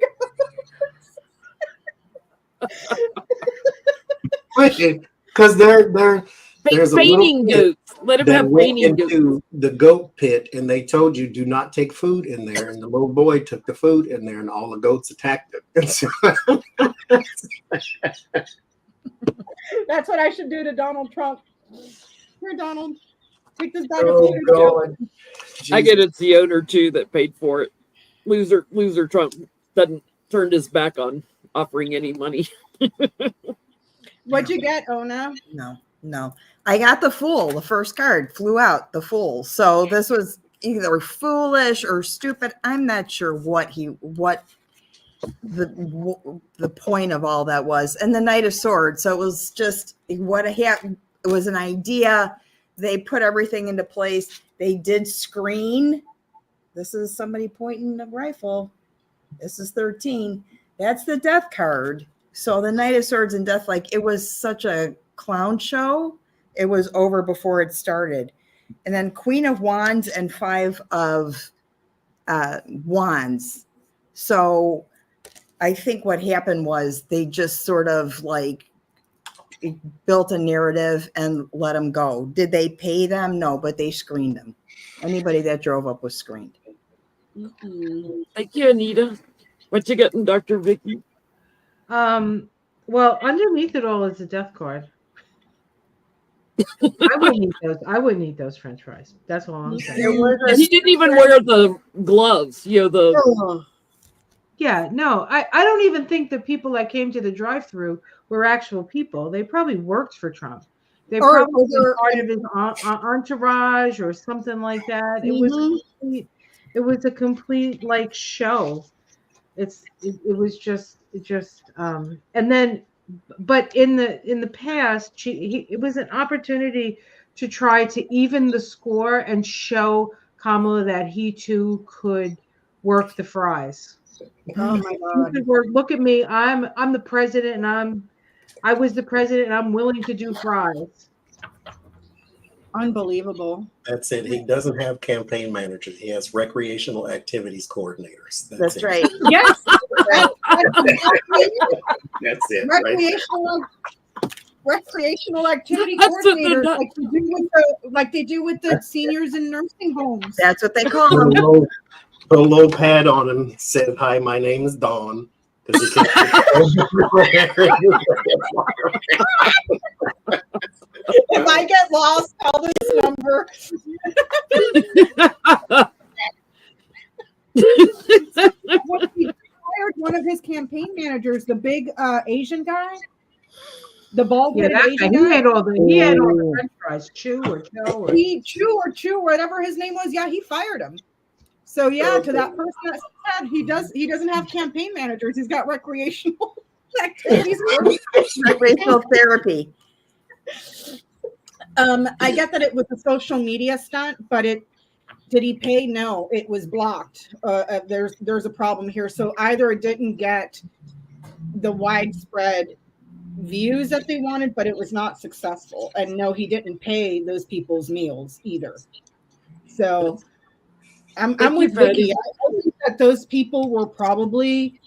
goats. Because there's a fainting goats. Let him have fainting goats. The goat pit, and they told you do not take food in there. And the little boy took the food in there, and all the goats attacked him. So, that's what I should do to Donald Trump. Here, Donald. Take this back. I get it's the owner too that paid for it. Loser Trump turned his back on offering any money. What'd you get, Ona? No. I got the Fool. The first card flew out, the Fool. So this was either foolish or stupid. I'm not sure what the point of all that was. And the Knight of Swords. So it was just it was an idea. They put everything into place. They did screen. This is somebody pointing a rifle. This is 13. That's the Death card. So the Knight of Swords and Death, like it was such a clown show. It was over before it started. And then Queen of Wands and 5 of Wands. So I think what happened was they just sort of like built a narrative and let them go. Did they pay them? No, but they screened them. Anybody that drove up was screened. Thank you, Anita. What you getting, Dr. Vicky? Well, underneath it all is a death card. I wouldn't eat those French fries. That's all I'm saying. And he didn't even wear the gloves. Yeah, no, I don't even think the people that came to the drive-through were actual people. They probably worked for Trump. They probably were part of his entourage or something like that. It was a complete like show. It was just and then, but in the past, it was an opportunity to try to even the score and show Kamala that he too could work the fries. Oh my God! Look at me. I'm the president, and I was the president, and I'm willing to do fries. Unbelievable. That's it. He doesn't have campaign managers. He has recreational activities coordinators. That's right. Yes. That's it. Recreational activity That's what coordinators, like they do with the seniors in nursing homes. That's what they call Put them. a little pad on him. Said, "Hi, my name is Dawn." If I get lost, call this number. He hired one of his campaign managers, the big Asian guy, the bald Asian guy. He had all the French fries, Chew, whatever his name was. Yeah, he fired him. So yeah, to that person that said he doesn't have campaign managers. He's got recreational activities. Recreational therapy. I get that it was a social media stunt, but did he pay? No, it was blocked. There's a problem here. So either it didn't get the widespread views that they wanted, but it was not successful. And no, he didn't pay those people's meals either. So I'm with Vicky. I think that those people were probably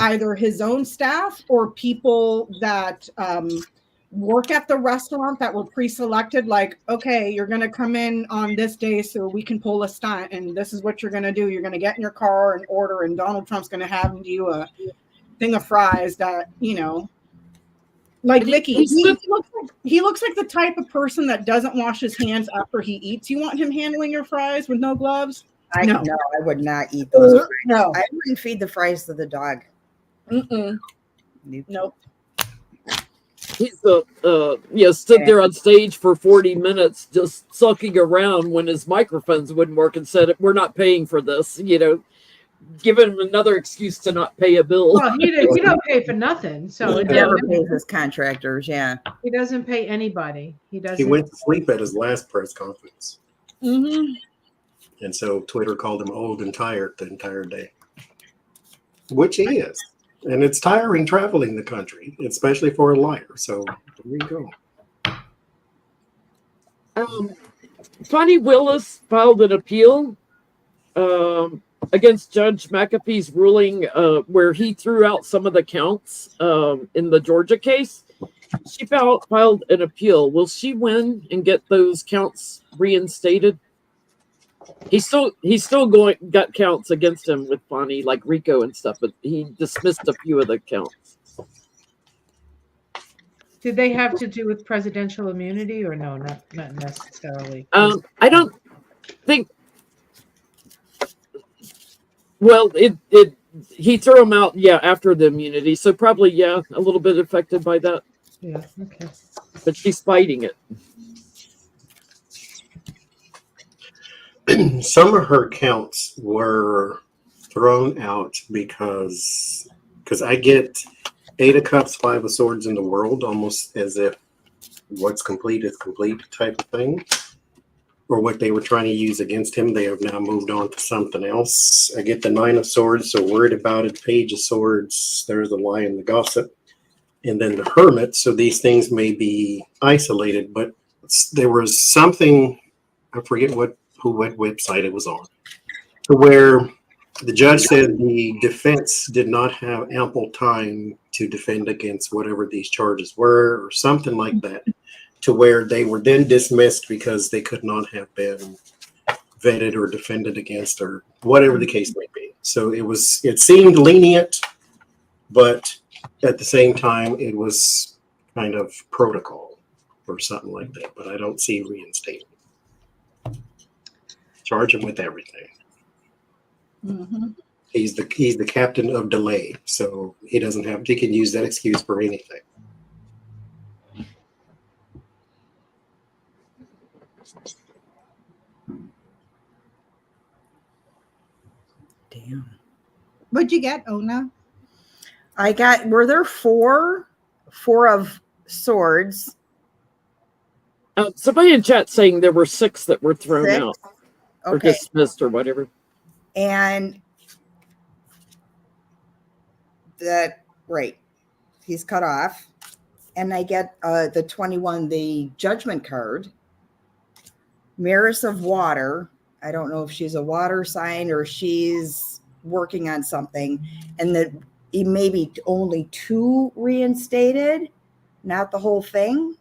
either his own staff or people that work at the restaurant that were pre-selected, like, okay, you're going to come in on this day so we can pull a stunt, and this is what you're going to do. You're going to get in your car and order, and Donald Trump's going to have you a thing of fries that, like Vicky, he looks like the type of person that doesn't wash his hands after he eats. You want him handling your fries with no gloves? No, I would not eat those fries. No. I wouldn't feed the fries to the dog. Nope. He's stood there on stage for 40 minutes just sucking around when his microphones wouldn't work and said, "We're not paying for this," give him another excuse to not pay a bill. Well, he don't pay for nothing, so he never pays his contractors. Yeah, he doesn't pay anybody. He went to sleep at his last press conference, mm-hmm. and so Twitter called him old and tired the entire day, which he is. And it's tiring traveling the country, especially for a liar. So there you go. Fani Willis filed an appeal against Judge McAfee's ruling where he threw out some of the counts in the Georgia case. She filed an appeal. Will she win and get those counts reinstated? He's still got counts against him with Bonnie, like RICO and stuff, but he dismissed a few of the counts. Did they have to do with presidential immunity or no? Not necessarily. I don't think. Well, he threw them out, after the immunity, so probably a little bit affected by that. Yeah. Okay. But she's fighting it. Some of her counts were thrown out because I get 8 of cups, 5 of swords in the world, almost as if what's complete is complete type of thing, or what they were trying to use against him. They have now moved on to something else. I get the 9 of swords, so worried about it. Page of swords, there's the lion, the gossip, and then the hermit. So these things may be isolated, but there was something, I forget what website it was on, to where the judge said the defense did not have ample time to defend against whatever these charges were, or something like that, to where they were then dismissed because they could not have been vetted or defended against, or whatever the case may be. So it seemed lenient, but at the same time, it was kind of protocol or something like that. But I don't see reinstatement. Charge him with everything. Mhm. He's the captain of delay, so he can use that excuse for anything. Damn. What'd you get, Ona? Were there four of swords? Somebody in chat saying there were 6 that were thrown 6? out or Okay. dismissed or whatever. And that, right. He's cut off. And I get the 21, the judgment card. Mirrors of water. I don't know if she's a water sign or she's working on something. And that maybe only 2 reinstated, not the whole thing.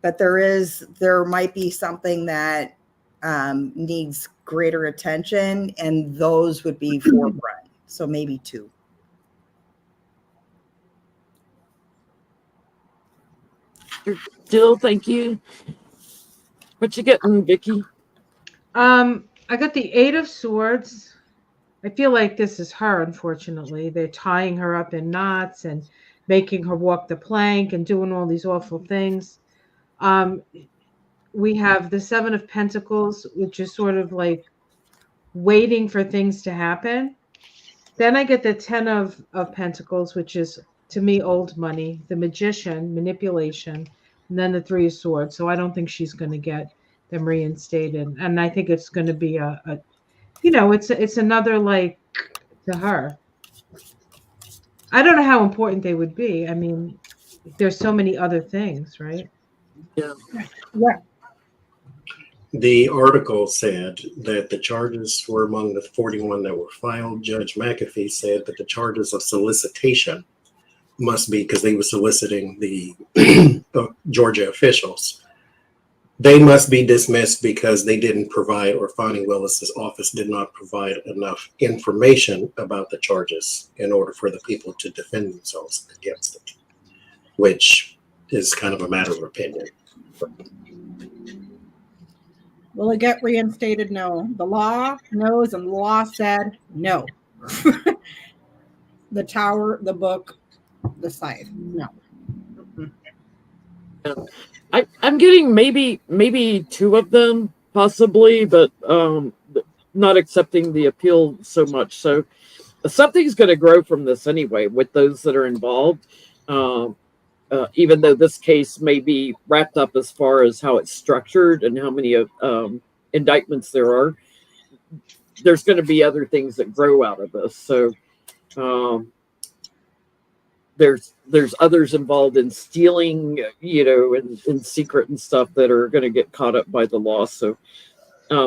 But there might be something that needs greater attention, and those would be forefront. So maybe 2. Jill, thank you. What you getting, Vicky? I got the 8 of Swords. I feel like this is her, unfortunately. They're tying her up in knots and making her walk the plank and doing all these awful things. We have the 7 of Pentacles, which is sort of like waiting for things to happen. Then I get the 10 of Pentacles, which is, to me, old money, the Magician, manipulation, and then the 3 of Swords. So I don't think she's going to get them reinstated. And I think it's going to be it's another, like, to her. I don't know how important they would be. I mean, there's so many other things, right? Yeah. Yeah. The article said that the charges were among the 41 that were filed. Judge McAfee said that the charges of solicitation must be, because they were soliciting the Georgia officials, they must be dismissed because they didn't provide, or Fonnie Willis's office did not provide enough information about the charges in order for the people to defend themselves against it, which is kind of a matter of opinion. Will it get reinstated? No. The law knows, and the law said no. The Tower, the book, the scythe. No. I'm getting maybe 2 of them possibly, but not accepting the appeal so much. So something's going to grow from this anyway with those that are involved. Even though this case may be wrapped up as far as how it's structured and how many indictments there are, there's going to be other things that grow out of this. So there's others involved in stealing, in secret and stuff that are going to get caught up by the law. So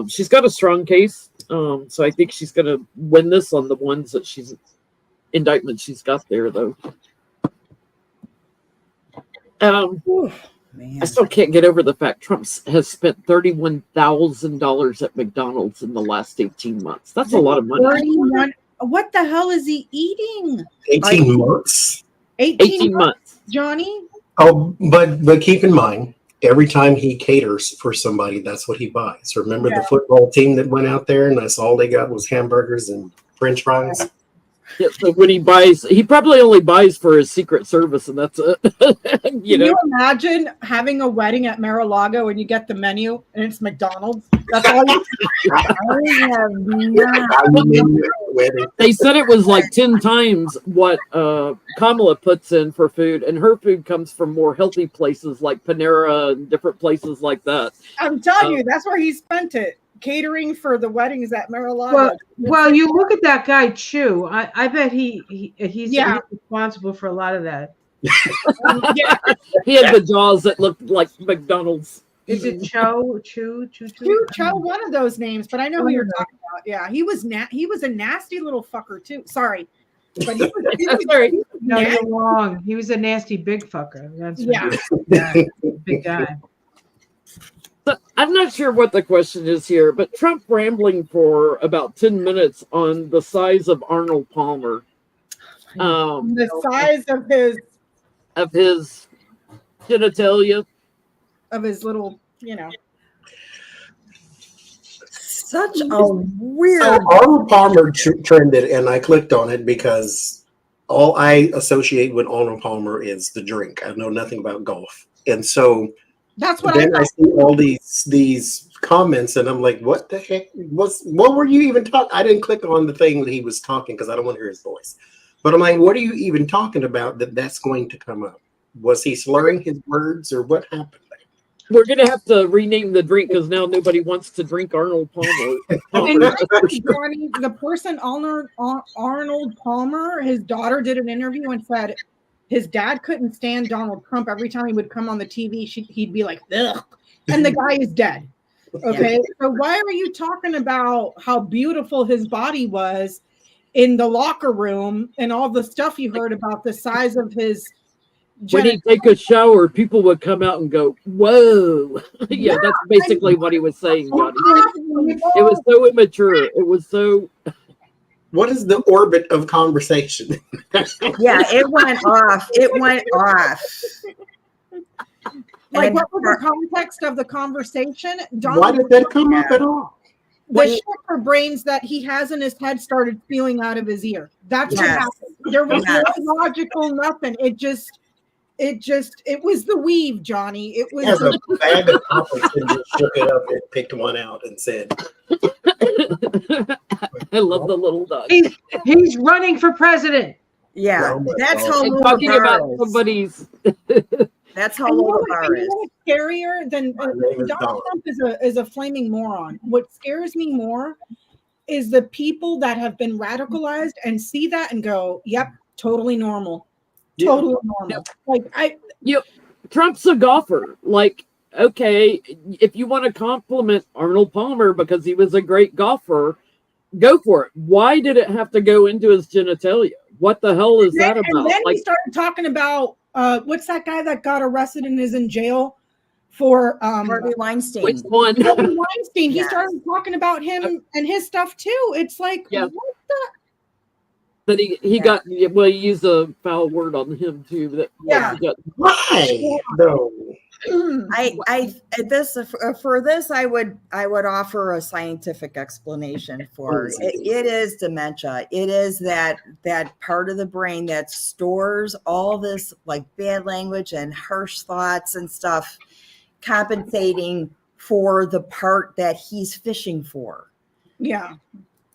she's got a strong case. So I think she's going to win this on the ones that indictments she's got there, though. I still can't get over the fact Trump has spent $31,000 at McDonald's in the last 18 months. That's a lot of money. 31. What the hell is he eating? 18 months? 18 months. Johnny? Oh, but keep in mind, every time he caters for somebody, that's what he buys. Remember the football team that went out there and that's all they got was hamburgers and French fries? Yeah, so when he buys, he probably only buys for his Secret Service, and that's it. Can you imagine having a wedding at Mar-a-Lago and you get the menu and it's McDonald's? That's all you They said it was like 10 times what Kamala puts in for food, and her food comes from more healthy places like Panera and different places like that. I'm telling you, that's where he spent it. Catering for the weddings at Mar-a-Lago. Well, you look at that guy Chew. I bet he's responsible for a lot of that. He had the jaws that looked like McDonald's. Is it Cho? Chew? One of those names, but I know who you're talking about. Yeah, he was a nasty little fucker too. Sorry, but he was sorry. No, you're wrong. He was a nasty big fucker. That's big guy. So I'm not sure what the question is here, but Trump rambling for about 10 minutes on the size of Arnold Palmer. The size of his genitalia. of his little, Such a weird. So Arnold Palmer trended, and I clicked on it because all I associate with Arnold Palmer is the drink. I know nothing about golf, and so that's what then I I thought. see all these comments, and I'm like, "What the heck? What were you even talking?" I didn't click on the thing that he was talking because I don't want to hear his voice. But I'm like, "What are you even talking about? That's going to come up? Was he slurring his words, or what happened?" We're gonna have to rename the drink because now nobody wants to drink Arnold Palmer. And Johnny, the person Arnold Palmer, his daughter did an interview and said his dad couldn't stand Donald Trump. Every time he would come on the TV, he'd be like, ugh. And the guy is dead. Okay. Yeah. So why are you talking about how beautiful his body was in the locker room and all the stuff you heard about the size of his when he'd take a shower, people would come out and go, whoa. Yeah, that's basically what he was saying, Johnny. It was so immature. It was so... What is the orbit of conversation? Yeah, it went off. It went off. Like, what was the context of the conversation? Why did that come up at all? The shit for brains that he has in his head started spewing out of his ear. That's what happened. There was no logical nothing. It was the weave, Johnny. It was as a bag of apples and just shook it up and picked one out and said, I love the little dog. He's running for president. Yeah, that's how low talking the bar about is. Somebody's. That's how low the bar is. What's scarier than Donald Trump is a flaming moron. What scares me more is the people that have been radicalized and see that and go, "Yep, totally normal." Totally normal. Like Trump's a golfer. Like, okay, if you want to compliment Arnold Palmer because he was a great golfer, go for it. Why did it have to go into his genitalia? What the hell is that about? And then we started talking about what's that guy that got arrested and is in jail for Harvey Weinstein. Which one? Harvey Weinstein. He started talking about him and his stuff too. It's like, what the? But he got, well, he used a foul word on him too. That why? No. For this I would offer a scientific explanation for it. It is dementia. It is that part of the brain that stores all this like bad language and harsh thoughts and stuff, compensating for the part that he's fishing for. Yeah.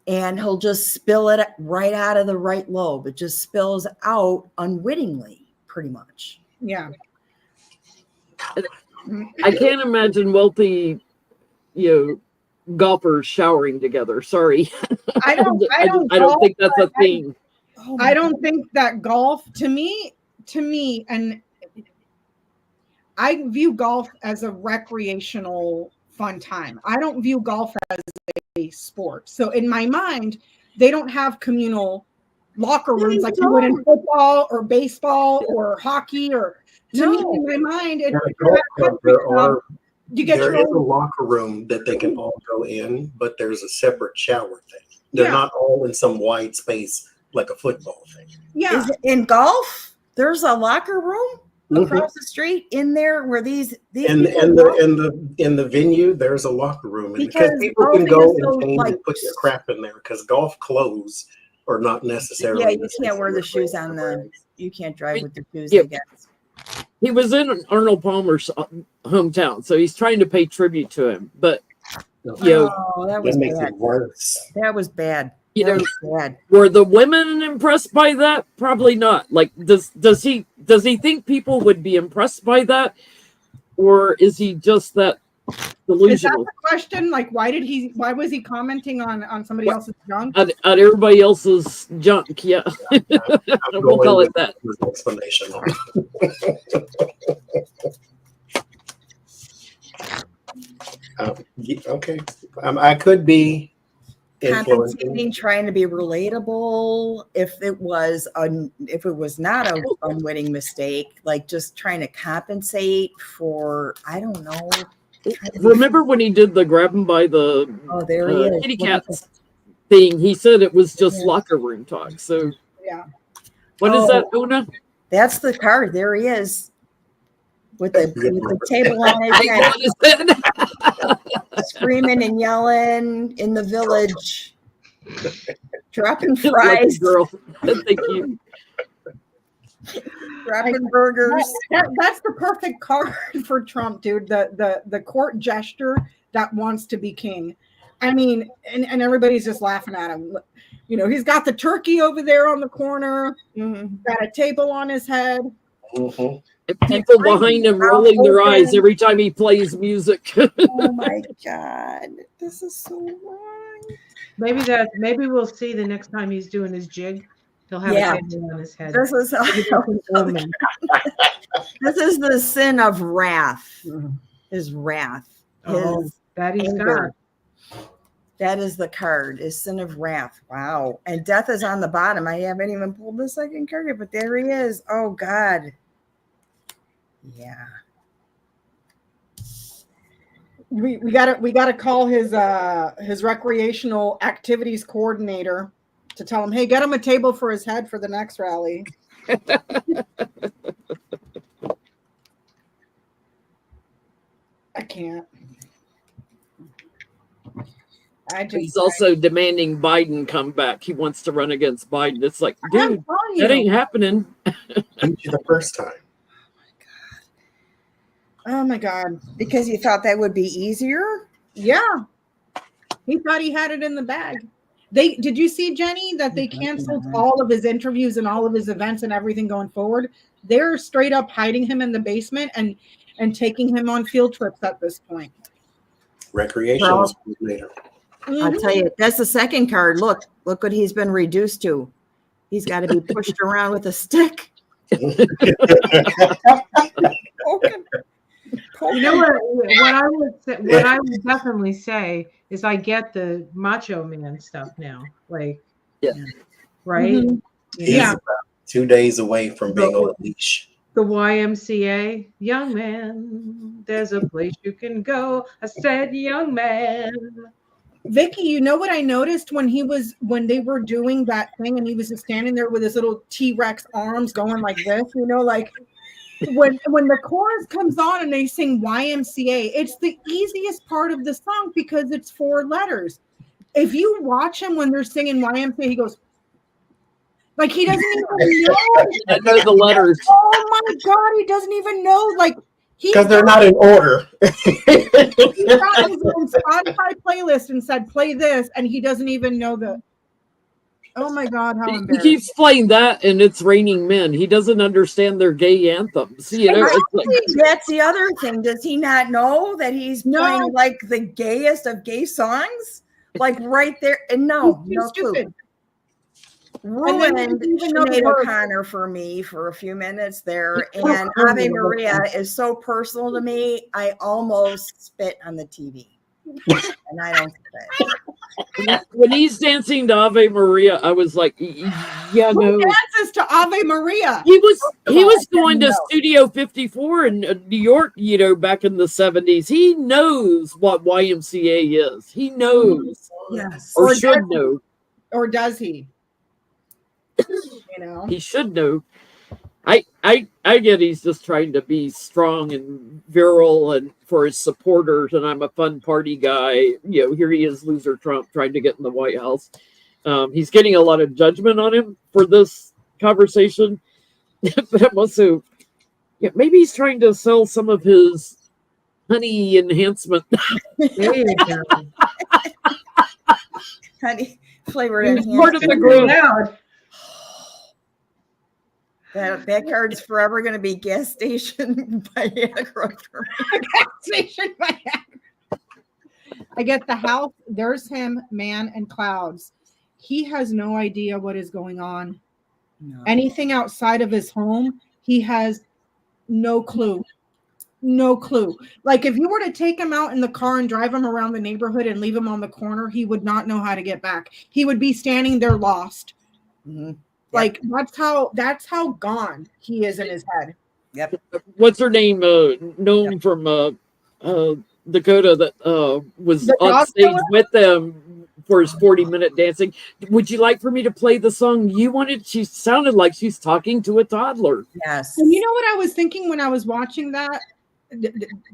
And he'll just spill it right out of the right lobe. It just spills out unwittingly, pretty much. Yeah. I can't imagine wealthy, golfers showering together. Sorry. I don't think that's a thing. I don't think that golf to me, and I view golf as a recreational fun time. I don't view golf as a sport. So in my mind, they don't have communal locker rooms like you would in football or baseball or hockey or to me in my mind there is a locker room that they can all go in, but there's a separate shower thing. They're not all in some wide space like a football thing. Yeah. In golf, there's a locker room across the street in there where these in the venue there's a locker room because people can go and change and put their crap in there because golf clothes are not necessarily. Yeah, you can't wear the shoes on you can't drive with the shoes, I guess. He was in Arnold Palmer's hometown, so he's trying to pay tribute to him. But that was makes bad. it worse. That was bad. Were the women impressed by that? Probably not. Like, does he think people would be impressed by that, or is he just that delusional? Is that the question? Like, why was he commenting on somebody else's junk? On everybody else's junk, yeah. We'll call it that. Explanation. Okay, I could be compensating, trying to be relatable. If it was not an unwitting mistake, like just trying to compensate for, I don't know. Remember when he did the grab him by the Oh, there he is. kitty Look at cats thing? He said it was just locker room talk. So Yeah. what is that, Una? That's the card. There he is. With the table on his Hey, head, what is that? screaming and yelling in the village, dropping Lucky fries, girl. Thank you. dropping burgers. That's the perfect card for Trump, dude. The court gesture that wants to be king. I mean, and everybody's just laughing at him. You know, he's got the turkey over there on the corner, got a table on his head. Mm-hmm. And people behind him rolling their eyes every time he plays music. Oh my God, this is so wrong. Maybe we'll see the next time he's doing his jig. He'll have a table on his head. This is this is the sin of wrath. His wrath. His that he's anger. got. That is the card, is sin of wrath. Wow. And death is on the bottom. I haven't even pulled the second card yet, but there he is. Oh God. Yeah. We gotta call his recreational activities coordinator to tell him, hey, get him a table for his head for the next rally. I can't. He's also demanding Biden come back. He wants to run against Biden. It's like, dude, that ain't happening. Beat you the first time. Oh my God. Because you thought that would be easier? Yeah. He thought he had it in the bag. Did you see, Jenny, that they canceled all of his interviews and all of his events and everything going forward? They're straight up hiding him in the basement and taking him on field trips at this point. Recreational later. I'll tell you, that's the second card. Look what he's been reduced to. He's got to be pushed around with a stick. You know what I would definitely say is I get the macho man stuff now. Like, right? Mm-hmm. He's about 2 days away from being on a leash. The YMCA, young man, there's a place you can go. I said, young man. Vicky, you know what I noticed when they were doing that thing and he was just standing there with his little T-Rex arms going like this, you know, like when the chorus comes on and they sing YMCA, it's the easiest part of the song because it's 4 letters. If you watch him when they're singing YMCA, he goes like he doesn't even know. I know the letters. Oh my God, he doesn't even know. Like because they're not in order. He got his own Spotify playlist and said, "Play this," and he doesn't even know the. Oh my God, how He embarrassing! keeps playing that, and it's Raining Men. He doesn't understand their gay anthems. You know, it's like, that's the other thing. Does he not know that he's playing like the gayest of gay songs? Like right there, and no clue. Ruined Sinead O'Connor for me for a few minutes there, and Ave Maria is so personal to me. I almost spit on the TV, and I don't spit. When he's dancing to Ave Maria, I was like, yeah, no. Who dances to Ave Maria? He was going to Studio 54 in New York, you know, back in the 70s. He knows what YMCA is. He knows, yes, or should know, or does he? You know, he should know. I get he's just trying to be strong and virile and for his supporters, and I'm a fun party guy. You know, here he is, loser Trump, trying to get in the White House. He's getting a lot of judgment on him for this conversation, but I'm also, maybe he's trying to sell some of his honey enhancement. There you go. Honey flavored enhancement. Part of the growth. That card's forever going to be gas station Viagra for me. Gas station Viagra. I get the house. There's him, man, and clouds. He has no idea what is going on. No. Anything outside of his home, he has no clue. No clue. Like if you were to take him out in the car and drive him around the neighborhood and leave him on the corner, he would not know how to get back. He would be standing there lost. Mm-hmm. Like that's how gone he is in his head. Yep. What's her name? Known from Dakota that was The on dog stage killer? with them for his 40-minute dancing. Would you like for me to play the song you wanted? She sounded like she's talking to a toddler. Yes. And you know what I was thinking when I was watching that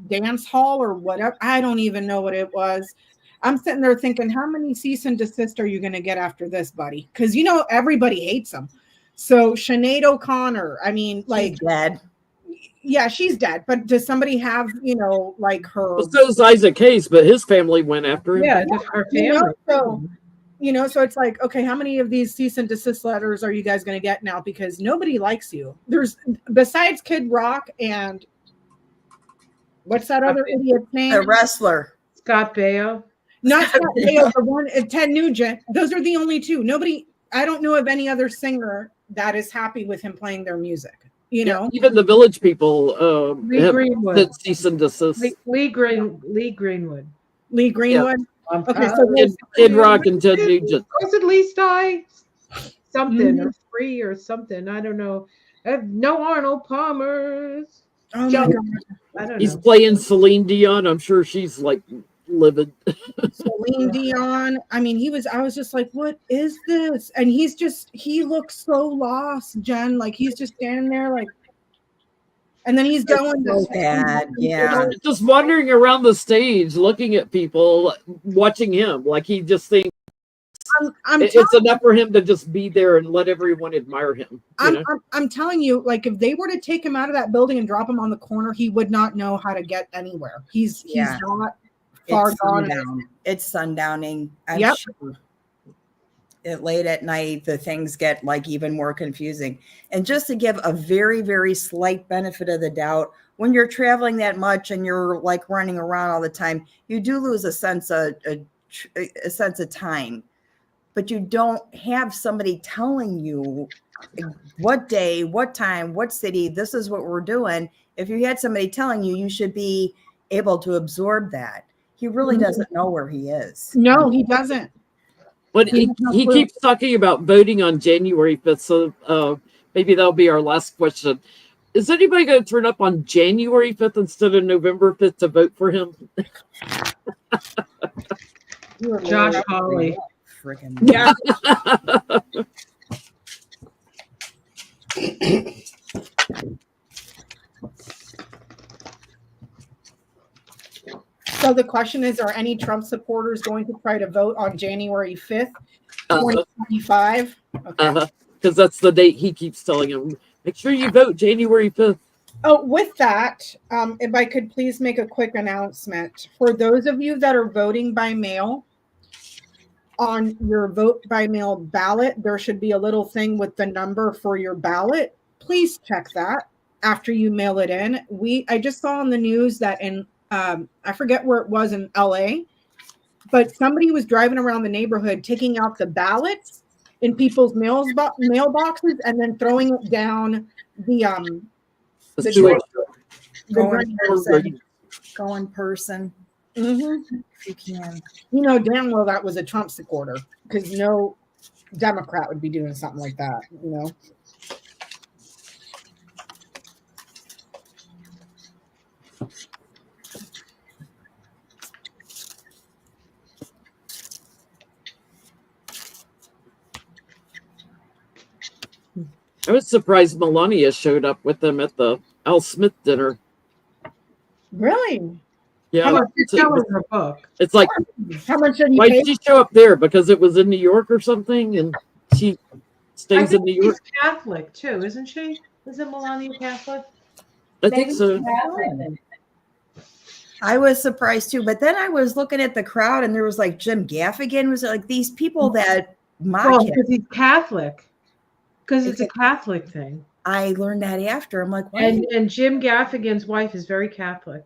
dance hall or whatever? I don't even know what it was. I'm sitting there thinking, how many cease and desist are you going to get after this, buddy? Because you know everybody hates him. So Sinead O'Connor, I mean, like, She's dead. yeah, she's dead. But does somebody have, you know, like her? Well, so is Isaac Hayes, but his family went after him. Yeah, her You know, family. so so it's like, okay, how many of these cease and desist letters are you guys going to get now? Because nobody likes you. There's besides Kid Rock and what's that other idiot's name? A wrestler. Scott Baio. Not Scott Baio, the one Ted Nugent. Those are the only two. Nobody. I don't know of any other singer that is happy with him playing their music. You know, Even the Village People Lee have Greenwood. said cease and desist. Lee Greenwood. Lee Greenwood. Okay, so Kid Rock and Ted Nugent. Was at least something or free or something. I don't know. No Arnold Palmer's. oh my God. I don't He's know. playing Celine Dion. I'm sure she's like livid. Celine Dion. I mean, I was just like, what is this? And he looks so lost, Jen. Like he's just standing there like, and then he's going So bad. Yeah. Just wandering around the stage, looking at people, watching him. Like he just thinks it's enough for him to just be there and let everyone admire him. I'm telling you, like if they were to take him out of that building and drop him on the corner, he would not know how to get anywhere. He's not far It's gone. sundown. It's sundowning. I'm Yep. sure. Late at night, the things get like even more confusing. And just to give a very, very slight benefit of the doubt, when you're traveling that much and you're like running around all the time, you do lose a sense of time. But you don't have somebody telling you what day, what time, what city, this is what we're doing. If you had somebody telling you, you should be able to absorb that. He really doesn't know where he is. No, he doesn't. But he keeps talking about voting on January 5th. So maybe that'll be our last question. Is anybody going to turn up on January 5th instead of November 5th to vote for him? Josh Hawley. Freaking Yeah. So the question is, are any Trump supporters going to try to vote on January 5th, 2025? Okay. Because that's the date he keeps telling him. Make sure you vote January 5th. Oh, with that, if I could please make a quick announcement. For those of you that are voting by mail, on your vote by mail ballot, there should be a little thing with the number for your ballot. Please check that after you mail it in. I just saw on the news that in I forget where it was in LA, but somebody was driving around the neighborhood taking out the ballots in people's mailboxes and then throwing it down the go in person. Mm-hmm. If you can. You know damn well that was a Trump supporter because no Democrat would be doing something like that, you know. I was surprised Melania showed up with them at the Al Smith dinner. Really? Yeah, How much it's, her book. it's like, How much did you why pay? did she show up there? Because it was in New York or something, and she stays in New York. She's Catholic too, isn't she? Isn't Melania Catholic? I think so. I was surprised too, but then I was looking at the crowd and there was like Jim Gaffigan, was like these people that mock Well, him. because he's Catholic. Because it's a Catholic thing. I learned that after. I'm like, what? And Jim Gaffigan's wife is very Catholic.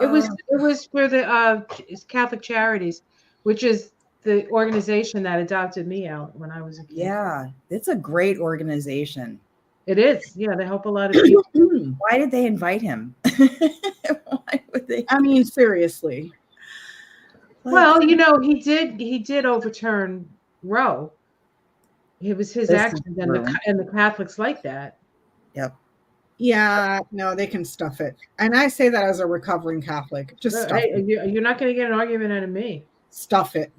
It was for the Catholic Charities, which is the organization that adopted me out when I was a kid. Yeah, it's a great organization. It is. Yeah, they help a lot of people. Why did they invite him? Why would they? I mean, seriously. Well, you know, he did overturn Roe. It was his This is actions, true. and the Catholics like that. Yep. Yeah, no, they can stuff it. And I say that as a recovering Catholic. Just stuff it. You're not going to get an argument out of me. Stuff it.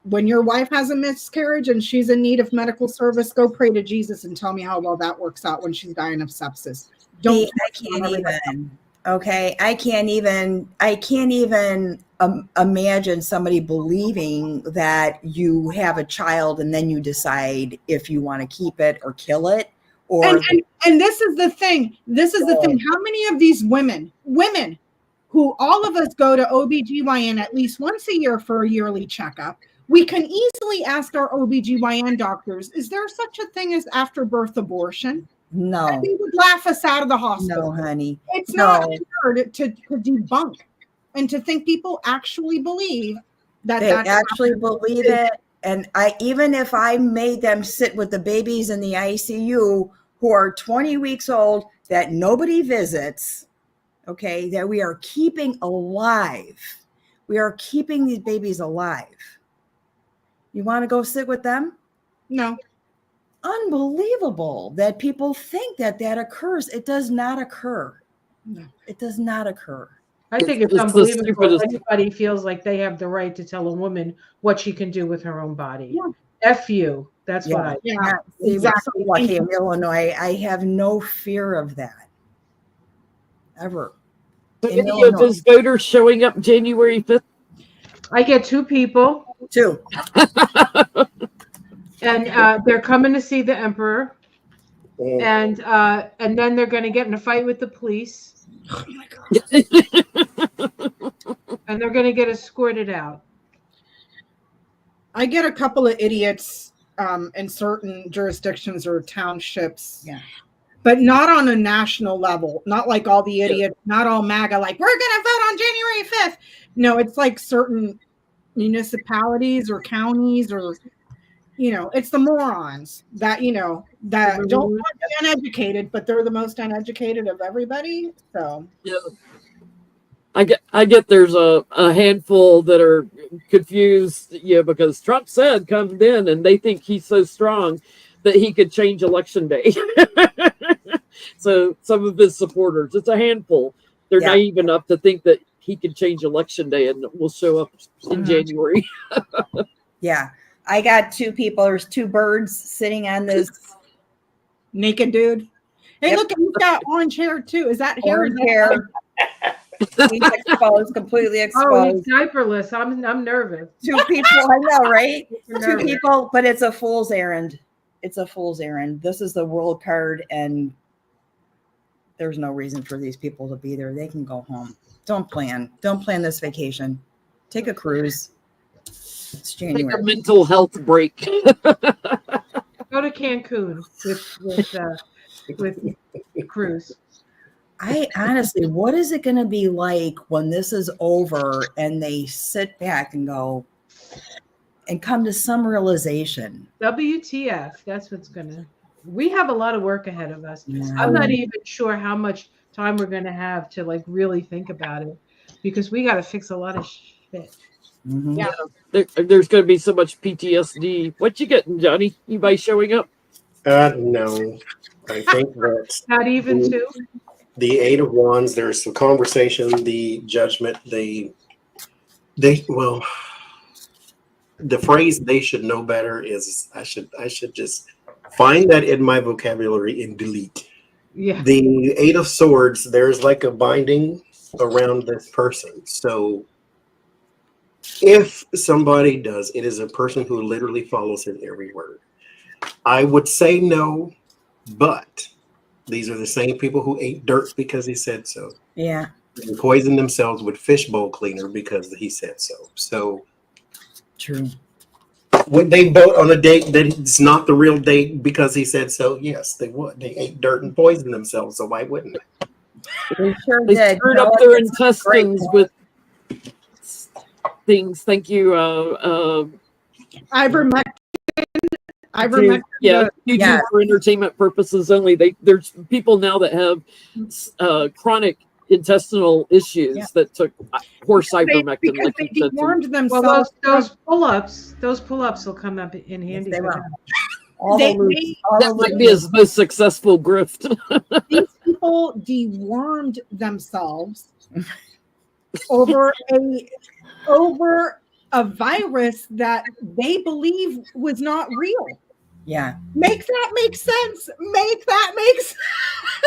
When your wife has a miscarriage and she's in need of medical service, go pray to Jesus and tell me how well that works out when she's dying of sepsis. I can't even. Okay, I can't even imagine somebody believing that you have a child and then you decide if you want to keep it or kill it. Or and this is the thing. This is the thing. How many of these women who all of us go to OBGYN at least once a year for a yearly checkup, we can easily ask our OBGYN doctors, is there such a thing as after birth abortion? No. And they would laugh us out of the hospital. No, honey. It's not hard to debunk and to think people actually believe that they actually believe it. And even if I made them sit with the babies in the ICU who are 20 weeks old that nobody visits, okay, that we are keeping alive. We are keeping these babies alive. You want to go sit with them? No. Unbelievable that people think that occurs. It does not occur. No. It does not occur. I think it's unbelievable if anybody feels like they have the right to tell a woman what she can do with her own body. Yeah. F you. That's what I think. Yeah, exactly. Lucky in Illinois, I have no fear of that. Ever. Any of his voters showing up January 5th? I get 2 people. 2. And they're coming to see the emperor. And then they're going to get in a fight with the police. Oh my God. And they're going to get escorted out. I get a couple of idiots in certain jurisdictions or townships, but not on a national level. Not like all the idiots, not all MAGA, like, we're going to vote on January 5th. No, it's like certain municipalities or counties or, it's the morons that, that don't want to be uneducated, but they're the most uneducated of everybody. So, yeah. I get there's a handful that are confused, because Trump said come in and they think he's so strong that he could change election day. So some of his supporters, it's a handful. They're naive enough to think that he can change election day and will show up in January. Yeah. I got 2 people. There's 2 birds sitting on this naked dude. Hey, look, he's got orange hair too. Is that hair? Orange hair. He's exposed, completely exposed. Oh, he's diaperless. I'm nervous. 2 people, I know, right? 2 people, but it's a fool's errand. It's a fool's errand. This is the world card, and there's no reason for these people to be there. They can go home. Don't plan this vacation. Take a cruise. It's January. Take a mental health break. Go to Cancun with cruise. I honestly, what is it going to be like when this is over and they sit back and go and come to some realization? WTF? That's what's gonna. We have a lot of work ahead of us. Yeah. I'm not even sure how much time we're gonna have to really think about it, because we got to fix a lot of shit. Mm-hmm. Yeah. There's going to be so much PTSD. What you getting, Johnny? Anybody showing up? No. I think that Not even 2. the 8 of Wands, there's some conversation, the judgment, the phrase "they should know better" is I should just find that in my vocabulary and delete. Yeah. The 8 of Swords, there's like a binding around this person. So if somebody does, it is a person who literally follows his every word. I would say no, but these are the same people who ate dirt because he said so. Yeah. And poisoned themselves with fishbowl cleaner because he said so. So True. would they vote on a date that it's not the real date because he said so? Yes, they would. They ate dirt and poisoned themselves, so why wouldn't they? They sure They did. screwed up their intestines with things. Thank you. Ivermectin. Yeah, you do for entertainment purposes only. There's people now that have chronic intestinal issues that took horse ivermectin. Because like they you said. dewormed themselves. Well, those pull-ups will come up in handy. Yes, for they them. will. That might be his most successful grift. These people dewormed themselves over a virus that they believe was not real. Yeah. Make that make sense. Make that make sense.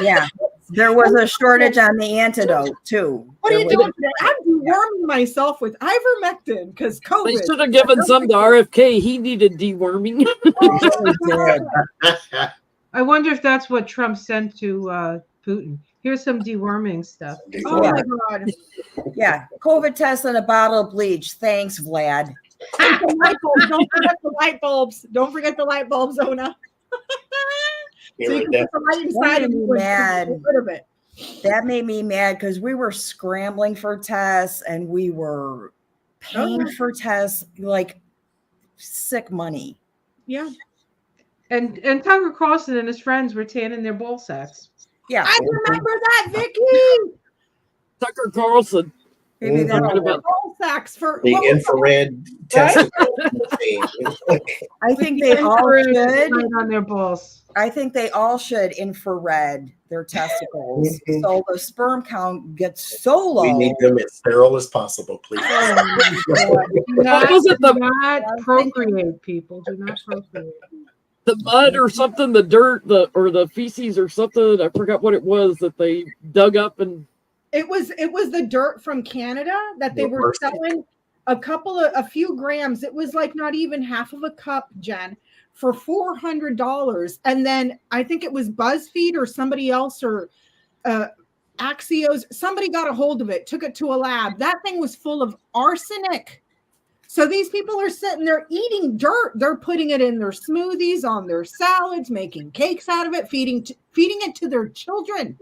Yeah. There was a shortage on the antidote too. What are There you was- doing today? I'm deworming myself with ivermectin because They COVID. should have given some to RFK. He needed deworming. I wonder if that's what Trump sent to Putin. Here's some deworming stuff. Oh Yeah. my God. Yeah. COVID test and a bottle of bleach. Thanks, Vlad. And some light bulbs. Don't forget the light bulbs. Don't forget the light bulbs, Ona. Yeah, So you right can there. put the light inside That of made you me and mad. get rid of it. That made me mad because we were scrambling for tests and we were paying yeah. for tests like sick money. Yeah. And Tucker Carlson and his friends were tanning their ball sacks. Yeah. I remember that, Vicky. Tucker Carlson. Maybe Mhm. that'll about- work. Ball sacks for The what was infrared test. machine. I think they all Infrared should. light on their balls. I think they all should infrared their testicles so the sperm count gets so low. We need them as sterile as possible, please. Do What was it, do the- not procreate, people. Do not procreate. The mud or something, the dirt, or the feces or something. I forgot what it was that they dug up and It was the dirt from Canada that they The were worst. selling a few grams. It was like not even half of a cup, Jen, for $400. And then I think it was BuzzFeed or somebody else or Axios. Somebody got a hold of it, took it to a lab. That thing was full of arsenic. So these people are sitting there eating dirt. They're putting it in their smoothies, on their salads, making cakes out of it, feeding it to their children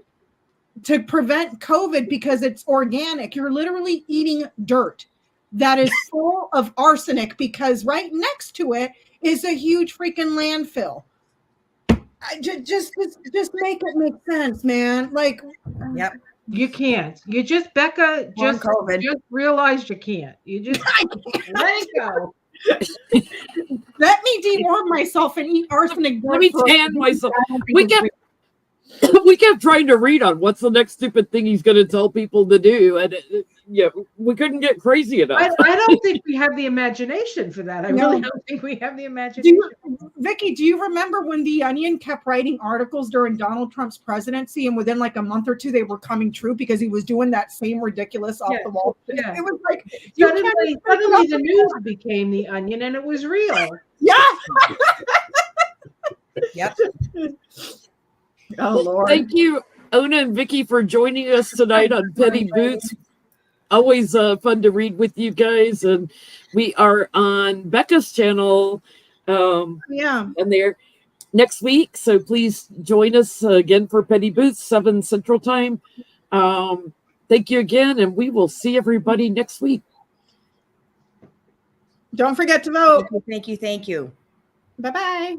to prevent COVID because it's organic. You're literally eating dirt that is full of arsenic because right next to it is a huge freaking landfill. Just make it make sense, man. Like, Yep. You can't. You just, Becca, On just COVID. realized you can't. You just let it go. let me deworm myself and eat arsenic. let me dirt for- tan myself. I don't think We it's kept we kept trying to read on what's the next stupid thing he's going to tell people to do, and we couldn't get crazy enough. I don't think we have the imagination for that. I No. really don't think we have the Do imagination. Vicky, do you remember when The Onion kept writing articles during Donald Trump's presidency, and within like a month or two, they were coming true because he was doing that same ridiculous off the wall? Yeah. It was like you Suddenly the news became The Onion, and it was real. yeah. Yep. Oh Lord. Thank you, Ona and Vicky, for joining us tonight on Petty Boots. Always fun to read with you guys, and we are on Becca's channel. Yeah. And they're next week, so please join us again for Petty Boots, 7 Central Time. Thank you again, and we will see everybody next week. Don't forget to vote. Thank you. Bye bye.